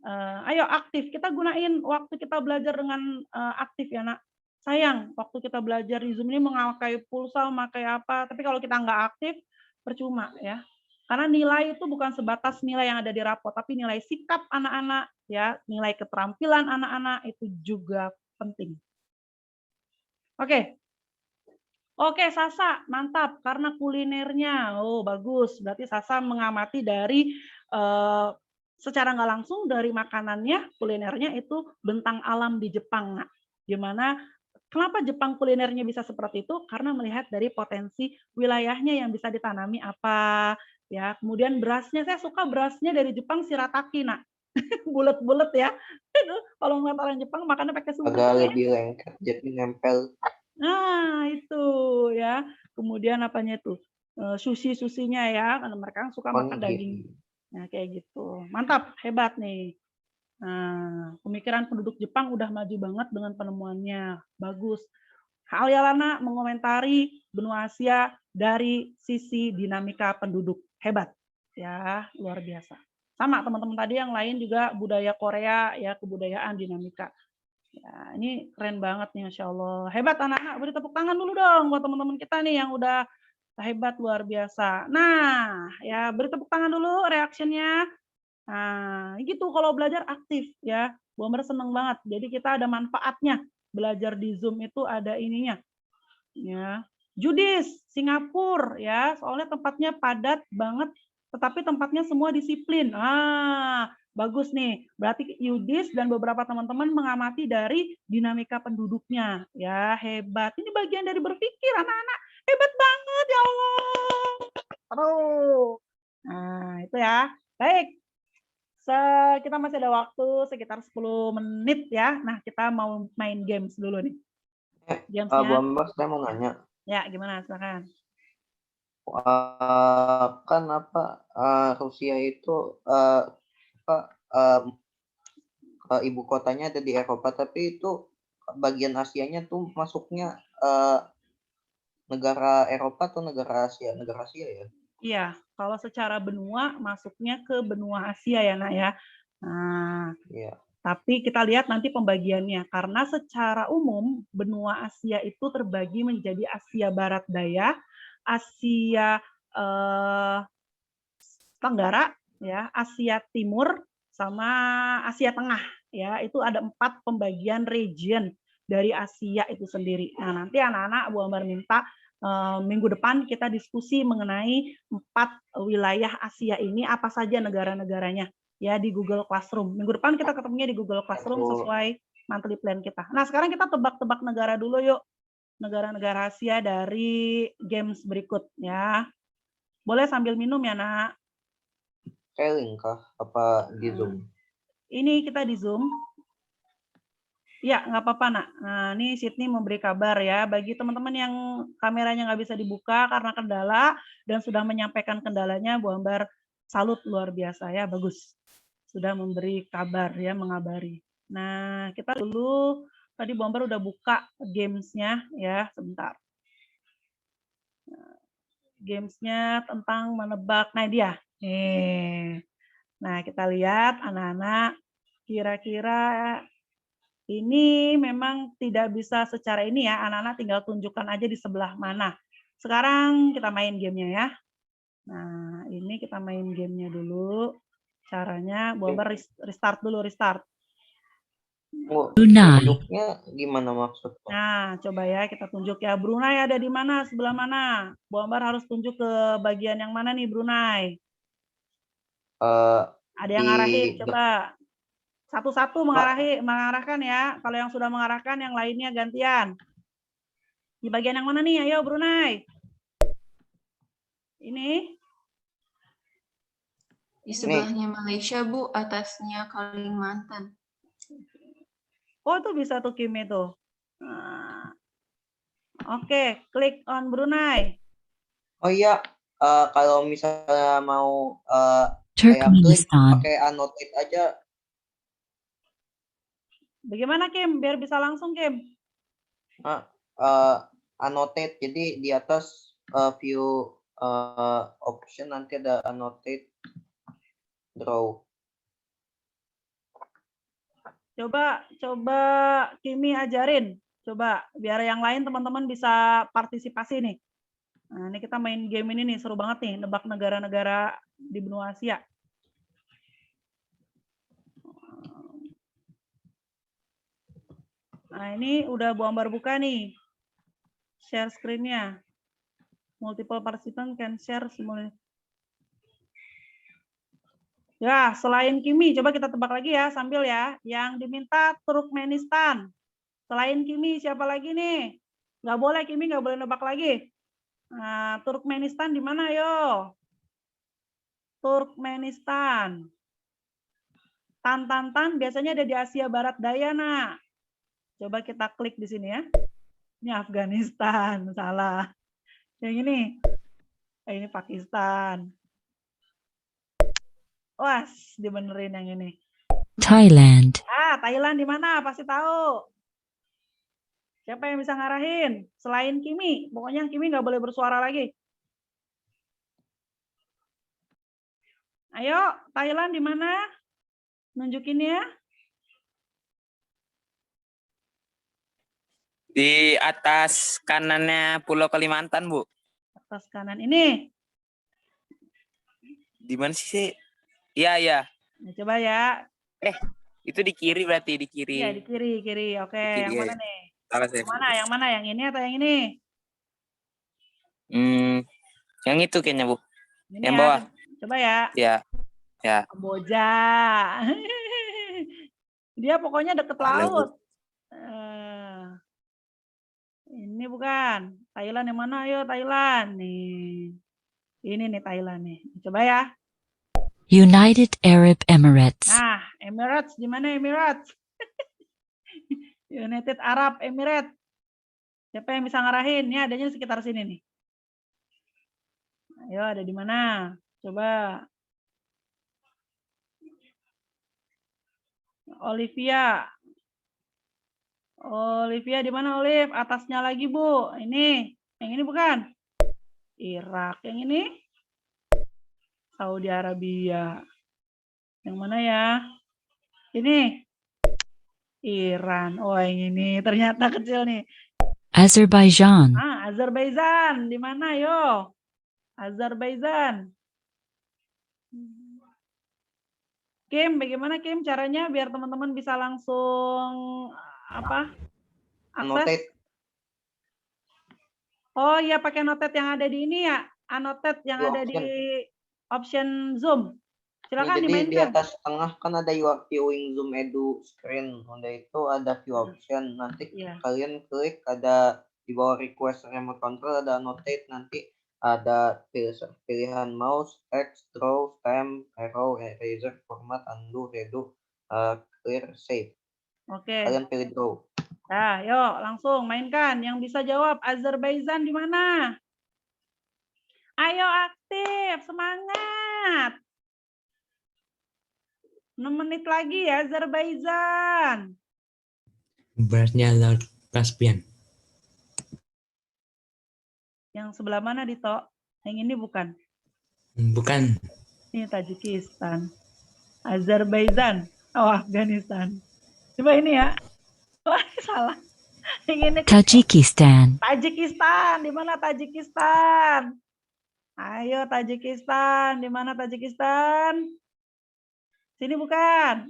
Ayo aktif, kita gunain waktu kita belajar dengan aktif ya nak. Sayang, waktu kita belajar di Zoom ini memakai pulsa, memakai apa. Tapi kalau kita nggak aktif, percuma ya. Karena nilai itu bukan sebatas nilai yang ada di rapot, tapi nilai sikap anak-anak, ya, nilai keterampilan anak-anak itu juga penting. Oke. Oke, Sasa, mantap karena kulinernya. Oh, bagus. Berarti Sasa mengamati dari secara nggak langsung dari makanannya, kulinernya itu bentang alam di Jepang, Nak. Gimana Kenapa Jepang kulinernya bisa seperti itu? Karena melihat dari potensi wilayahnya yang bisa ditanami apa, ya. Kemudian berasnya, saya suka berasnya dari Jepang shirataki, Nak. Bulet-bulet ya. Aduh, kalau ngeliat orang Jepang makannya pakai sumber Agak tuh lebih lengket, jadi nempel. Nah, itu ya. Kemudian apanya itu? Sushi-susinya ya, karena mereka kan suka makan daging. Onigiri. Nah, kayak gitu. Mantap, hebat nih. Nah, pemikiran penduduk Jepang udah maju banget dengan penemuannya. Bagus. Hal Yalana mengomentari benua Asia dari sisi dinamika penduduk. Hebat. Ya, luar biasa. Sama teman-teman tadi yang lain juga budaya Korea, ya kebudayaan dinamika. Ya, ini keren banget nih, Masya Allah. Hebat anak-anak, beri tepuk tangan dulu dong buat teman-teman kita nih yang udah hebat luar biasa. Nah, ya beri tepuk tangan dulu reaksinya. Nah, gitu kalau belajar aktif ya. Bu Amber seneng banget. Jadi kita ada manfaatnya. Belajar di Zoom itu ada ininya. Ya. Judis, Singapura ya, soalnya tempatnya padat banget, tetapi tempatnya semua disiplin. Bagus nih. Berarti Yudis dan beberapa teman-teman mengamati dari dinamika penduduknya. Ya, hebat. Ini bagian dari berpikir anak-anak. Hebat banget ya Allah. Terus. Nah, itu ya. Baik. Kita masih ada waktu sekitar 10 menit ya. Nah, kita mau main games dulu nih. Bu Gamesnya. Ambar, saya mau nanya. Ya, gimana? Silakan. Kan Rusia itu ibu kotanya ada di Eropa, tapi itu bagian Asianya tuh masuknya negara Eropa atau negara Asia? Negara Asia ya? Iya, kalau secara benua masuknya ke benua Asia ya, Nak ya. Nah, Iya. tapi kita lihat nanti pembagiannya, karena secara umum benua Asia itu terbagi menjadi Asia Barat Daya, Asia Tenggara, ya, Asia Timur, sama Asia Tengah. Ya, itu ada 4 pembagian region dari Asia itu sendiri. Nah, nanti anak-anak Bu Ambar minta minggu depan kita diskusi mengenai 4 wilayah Asia ini apa saja negara-negaranya ya di Google Classroom. Minggu depan kita ketemunya di Google Classroom sesuai monthly plan kita. Nah, sekarang kita tebak-tebak negara dulu yuk. Negara-negara Asia dari games berikut ya. Boleh sambil minum ya, Nak. Sharing kah? Apa di Zoom? Ini kita di Zoom. Ya, nggak apa-apa, Nak. Nah, ini Sydney memberi kabar ya. Bagi teman-teman yang kameranya nggak bisa dibuka karena kendala dan sudah menyampaikan kendalanya, Bu Ambar salut luar biasa ya, bagus. Sudah memberi kabar ya, mengabari. Nah, kita dulu, tadi Bu Ambar udah buka games-nya ya, sebentar. Games-nya tentang menebak. Nah, dia. Nah, kita lihat anak-anak, kira-kira ini memang tidak bisa secara ini ya, anak-anak tinggal tunjukkan aja di sebelah mana. Sekarang kita main gamenya ya. Nah, ini kita main gamenya dulu. Caranya, Bu Ambar restart dulu, restart. Tunjuknya gimana maksudnya? Nah, coba ya kita tunjuk ya. Brunei ada di mana, sebelah mana? Bu Ambar harus tunjuk ke bagian yang mana nih, Brunei? Ada yang ngarahin, coba. Satu-satu mengarahkan ya. Kalau yang sudah mengarahkan, yang lainnya gantian. Di bagian yang mana nih? Ayo Brunei. Ini. Di sebelahnya Malaysia, Bu. Atasnya Kalimantan. Oh, itu bisa tuh Kim itu. Nah. Oke, klik on Brunei. Oh iya, kalau misalnya mau saya klik pakai annotate aja. Bagaimana Kim? Biar bisa langsung Kim. Annotate, jadi di atas view option nanti ada annotate draw. Coba Kimi ajarin. Coba biar yang lain teman-teman bisa partisipasi nih. Nah, ini kita main game ini nih, seru banget nih, nebak negara-negara di benua Asia. Nah, ini udah Bu Ambar buka nih. Share screen-nya. Multiple participant can share semua. Ya, selain Kimi, coba kita tebak lagi ya, sambil ya. Yang diminta Turkmenistan. Selain Kimi, siapa lagi nih? Nggak boleh, Kimi nggak boleh nebak lagi. Nah, Turkmenistan di mana, yo? Turkmenistan. Tan biasanya ada di Asia Barat Daya, nak. Coba kita klik di sini ya. Ini Afghanistan, salah. Yang ini Pakistan. Was, dibenerin yang ini. Thailand. Thailand di mana? Pasti tahu. Siapa yang bisa ngarahin? Selain Kimi, pokoknya Kimi nggak boleh bersuara lagi. Ayo, Thailand di mana? Nunjukin ya. Di atas kanannya Pulau Kalimantan, Bu. Atas kanan ini. Di mana sih? Iya. Nah, coba ya. Itu di kiri berarti, di kiri. Iya, di kiri. Oke, Di kiri, yang ya. mana nih? Salah saya. Yang mana? Yang ini atau yang ini? Yang itu kayaknya, Bu. Ini Yang ya. bawah. Coba ya. Ya. Kamboja. Dia pokoknya deket Boleh, Bu. laut. Ini bukan. Thailand yang mana? Ayo, Thailand. Nih. Ini nih Thailand nih. Coba ya. United Arab Emirates. Nah, Emirates. Di mana Emirates? United Arab Emirates. Siapa yang bisa ngarahin? Ini adanya di sekitar sini nih. Ayo, ada di mana? Coba. Olivia di mana, Olive? Atasnya lagi, Bu. Ini. Yang ini bukan? Irak. Yang ini? Saudi Arabia. Yang mana ya? Ini. Iran. Oh, yang ini ternyata kecil nih. Azerbaijan. Azerbaijan. Di mana, yo? Azerbaijan. Kim, bagaimana Kim caranya biar teman-teman bisa langsung akses? Annotate. Oh iya, pakai notet yang ada di ini ya, annotate yang ada di option Zoom. Silakan Jadi di dimainkan. atas tengah kan ada viewing Zoom Edu screen. Udah itu ada view option. Nanti kalian klik ada di bawah request remote control ada annotate, nanti ada pilihan mouse, X, draw, stamp, arrow, eraser, format, undo, redo, clear, save. Oke. Kalian pilih draw. Nah, yuk langsung mainkan. Yang bisa jawab Azerbaijan di mana? Ayo aktif, semangat. 6 menit lagi ya Azerbaijan. Baratnya Laut Caspian. Yang sebelah mana, Dito? Yang ini bukan? Bukan. Ini Tajikistan. Azerbaijan. Oh, Afghanistan. Coba ini ya. Wah, salah. Yang ini Tajikistan. Tajikistan. Di mana Tajikistan? Ayo Tajikistan. Di mana Tajikistan? Sini bukan.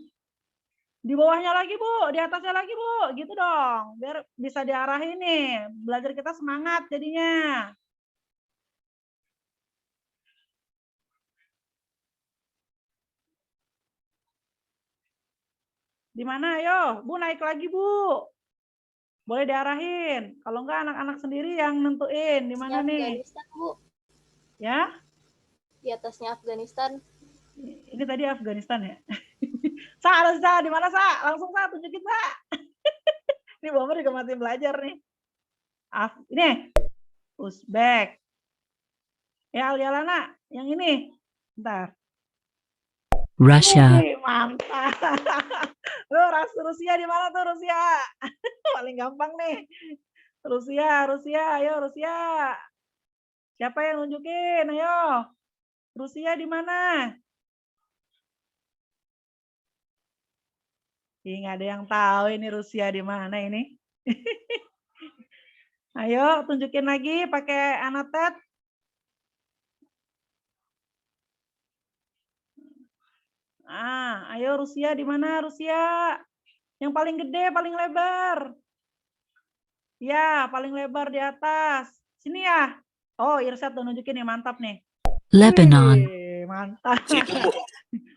Di bawahnya lagi, Bu. Di atasnya lagi, Bu. Gitu dong. Biar bisa diarahin nih. Belajar kita semangat jadinya. Di mana? Ayo, Bu naik lagi, Bu. Boleh diarahin. Kalau enggak anak-anak sendiri yang nentuin di mana nih? Afghanistan, Bu. Ya? Di atasnya Afghanistan. Ini tadi Afghanistan ya? Sa, di mana, Sa? Langsung, Sa, tunjukin, Sa. Ini Bomber juga masih belajar nih. Ini Uzbek. Ya, Alialana, yang ini. Bentar. Russia. Mantap. Rusia di mana tuh Rusia? Paling gampang nih. Rusia, ayo Rusia. Siapa yang nunjukin? Ayo. Rusia di mana? Nggak ada yang tahu ini Rusia di mana ini. Ayo tunjukin lagi pakai annotate. Ayo Rusia di mana? Rusia yang paling gede, paling lebar. Ya, paling lebar di atas. Sini ya. Oh, Irsyad tuh nunjukin nih, mantap nih. Lebanon. Wih, mantap.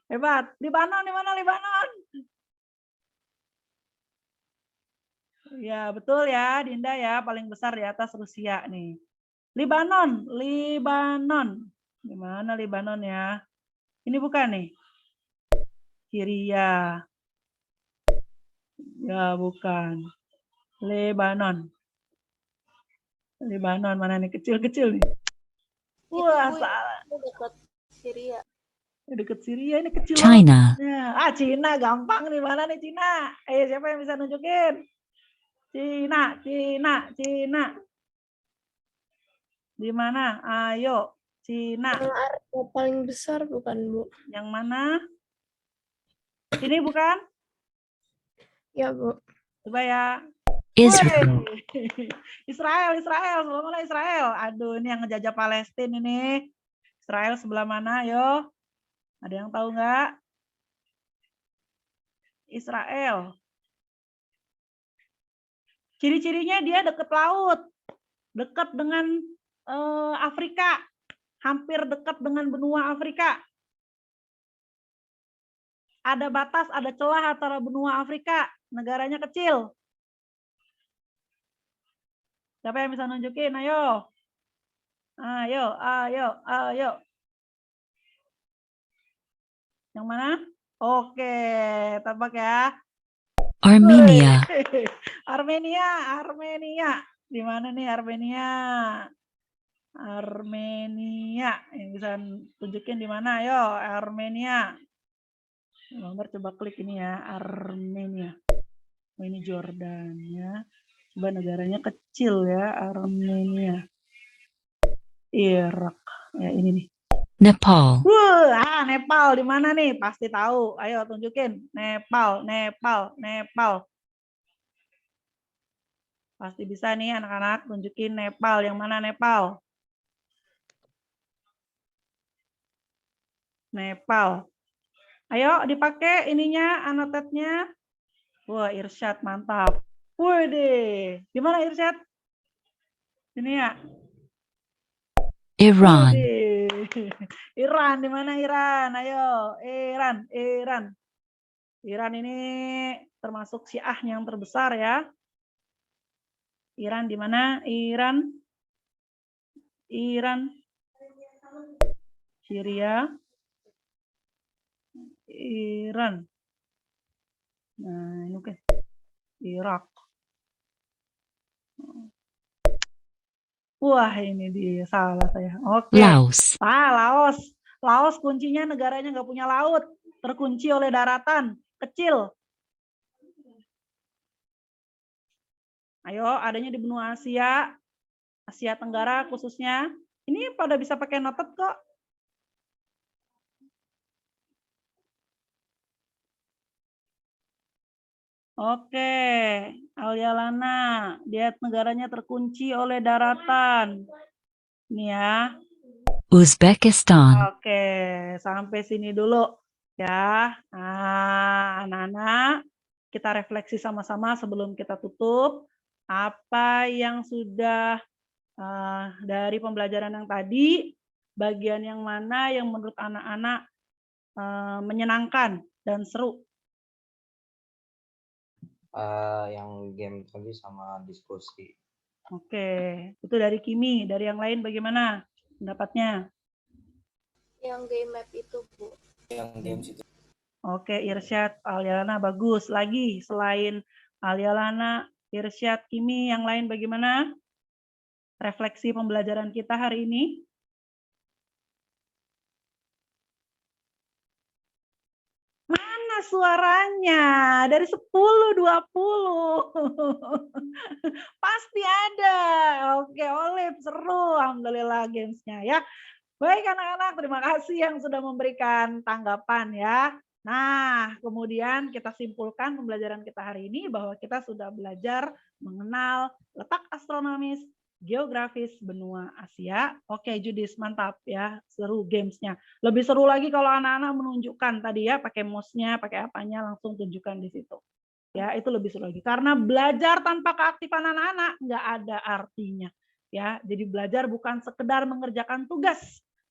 Hebat. Libanon di mana Libanon? Ya, betul ya, Dinda ya, paling besar di atas Rusia nih. Libanon, Libanon. Di mana Libanon ya? Ini bukan nih. Syria. Ya, bukan. Lebanon. Lebanon mana nih? Kecil-kecil nih. Wah, salah. Dekat Syria. Deket Syria ini kecil China. banget. Cina gampang nih, mana nih Cina? Siapa yang bisa nunjukin? Cina, Cina, Cina. Di mana? Ayo, Cina. Yang area paling besar bukan, Bu? Yang mana? Ini bukan? Ya, Bu. Coba ya. Israel. Wey. Israel, Israel. Sebelah mana Israel? Aduh, ini yang ngejajah Palestina ini. Israel sebelah mana? Yo. Ada yang tahu nggak? Israel. Ciri-cirinya dia dekat laut. Dekat dengan Afrika. Hampir dekat dengan benua Afrika. Ada batas, ada celah antara benua Afrika. Negaranya kecil. Siapa yang bisa nunjukin? Ayo. Ayo, ayo, ayo. Yang mana? Oke, tebak ya. Armenia. Armenia, Armenia. Di mana nih Armenia? Armenia. Yang bisa tunjukin di mana? Ayo, Armenia. Nomor coba klik ini ya, Armenia. Oh, ini Jordania. Coba negaranya kecil ya, Armenia. Irak. Ya ini nih. Nepal. Nepal di mana nih? Pasti tahu. Ayo tunjukin. Nepal, Nepal, Nepal. Pasti bisa nih anak-anak tunjukin Nepal. Yang mana Nepal? Nepal. Ayo dipakai ininya, annotate-nya. Wah, Irsyad mantap. Wih, di mana Irsyad? Ini ya. Iran. Iran, di mana Iran? Ayo, Iran, Iran. Iran ini termasuk Syiah yang terbesar ya. Iran di mana? Iran. Iran. Syria. Iran. Nah, ini oke. Irak. Wah, ini dia salah saya. Oke. Laos. Laos. Laos kuncinya negaranya nggak punya laut, terkunci oleh daratan, kecil. Ayo, adanya di benua Asia, Asia Tenggara khususnya. Ini pada bisa pakai notet kok. Oke, Alyalana, dia negaranya terkunci oleh daratan. Ini ya. Uzbekistan. Oke, sampai sini dulu ya. Nah, anak-anak, kita refleksi sama-sama sebelum kita tutup. Apa yang sudah dari pembelajaran yang tadi, bagian yang mana yang menurut anak-anak menyenangkan dan seru? Yang game tadi sama diskusi. Oke, itu dari Kimi. Dari yang lain bagaimana pendapatnya? Yang game map itu, Bu. Yang games itu. Oke, Irsyad, Alyalana bagus. Lagi selain Alyalana, Irsyad, Kimi, yang lain bagaimana? Refleksi pembelajaran kita hari ini. Mana suaranya? Dari 10, 20. Pasti ada. Oke, Olive, seru. Alhamdulillah gamesnya ya. Baik anak-anak, terima kasih yang sudah memberikan tanggapan ya. Nah, kemudian kita simpulkan pembelajaran kita hari ini bahwa kita sudah belajar mengenal letak astronomis, geografis benua Asia. Oke, Judis, mantap ya, seru gamesnya. Lebih seru lagi kalau anak-anak menunjukkan tadi ya, pakai mouse-nya, pakai apanya, langsung tunjukkan di situ. Ya, itu lebih seru lagi. Karena belajar tanpa keaktifan anak-anak nggak ada artinya. Ya, jadi belajar bukan sekedar mengerjakan tugas,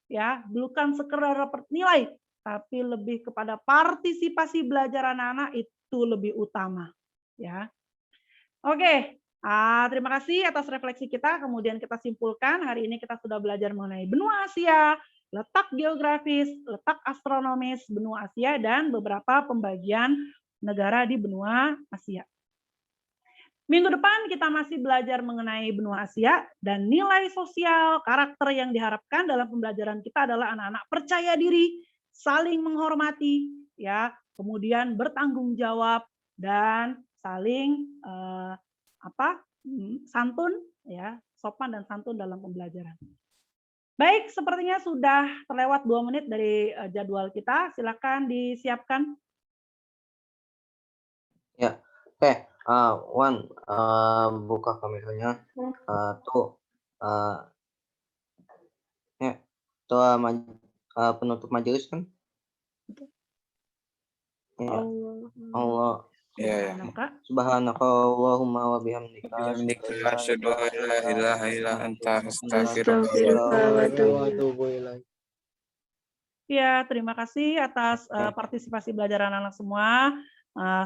ya, bukan sekedar dapat nilai, tapi lebih kepada partisipasi belajar anak-anak itu lebih utama, ya. Oke, terima kasih atas refleksi kita. Kemudian kita simpulkan hari ini kita sudah belajar mengenai benua Asia, letak geografis, letak astronomis benua Asia, dan beberapa pembagian negara di benua Asia. Minggu depan kita masih belajar mengenai benua Asia dan nilai sosial, karakter yang diharapkan dalam pembelajaran kita adalah anak-anak percaya diri, saling menghormati, ya, kemudian bertanggung jawab dan saling santun, ya, sopan dan santun dalam pembelajaran. Baik, sepertinya sudah terlewat 2 menit dari jadwal kita. Silakan disiapkan. Ya, oke. Wan, buka kameranya. Tuh, ya, tuh penutup majelis kan? Ya. Allah. Ya. Subhanaka Allahumma wa bihamdika. Asyhadu an la ilaha illa anta astaghfiruka wa atubu ilaik. Ya, terima kasih atas partisipasi belajar anak-anak semua.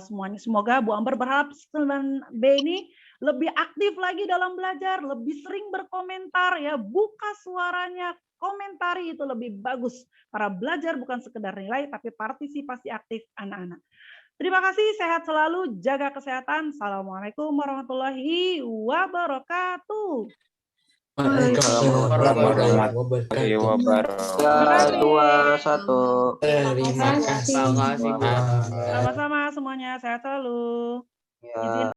Semuanya, semoga Bu Amber berharap 9B ini lebih aktif lagi dalam belajar, lebih sering berkomentar, ya, buka suaranya, komentari itu lebih bagus. Para belajar bukan sekedar nilai, tapi partisipasi aktif anak-anak. Terima kasih, sehat selalu, jaga kesehatan. Assalamualaikum warahmatullahi wabarakatuh. Waalaikumsalam warahmatullahi wabarakatuh. 3, 2, 1. Terima kasih. Sama-sama semuanya, sehat selalu. Ya.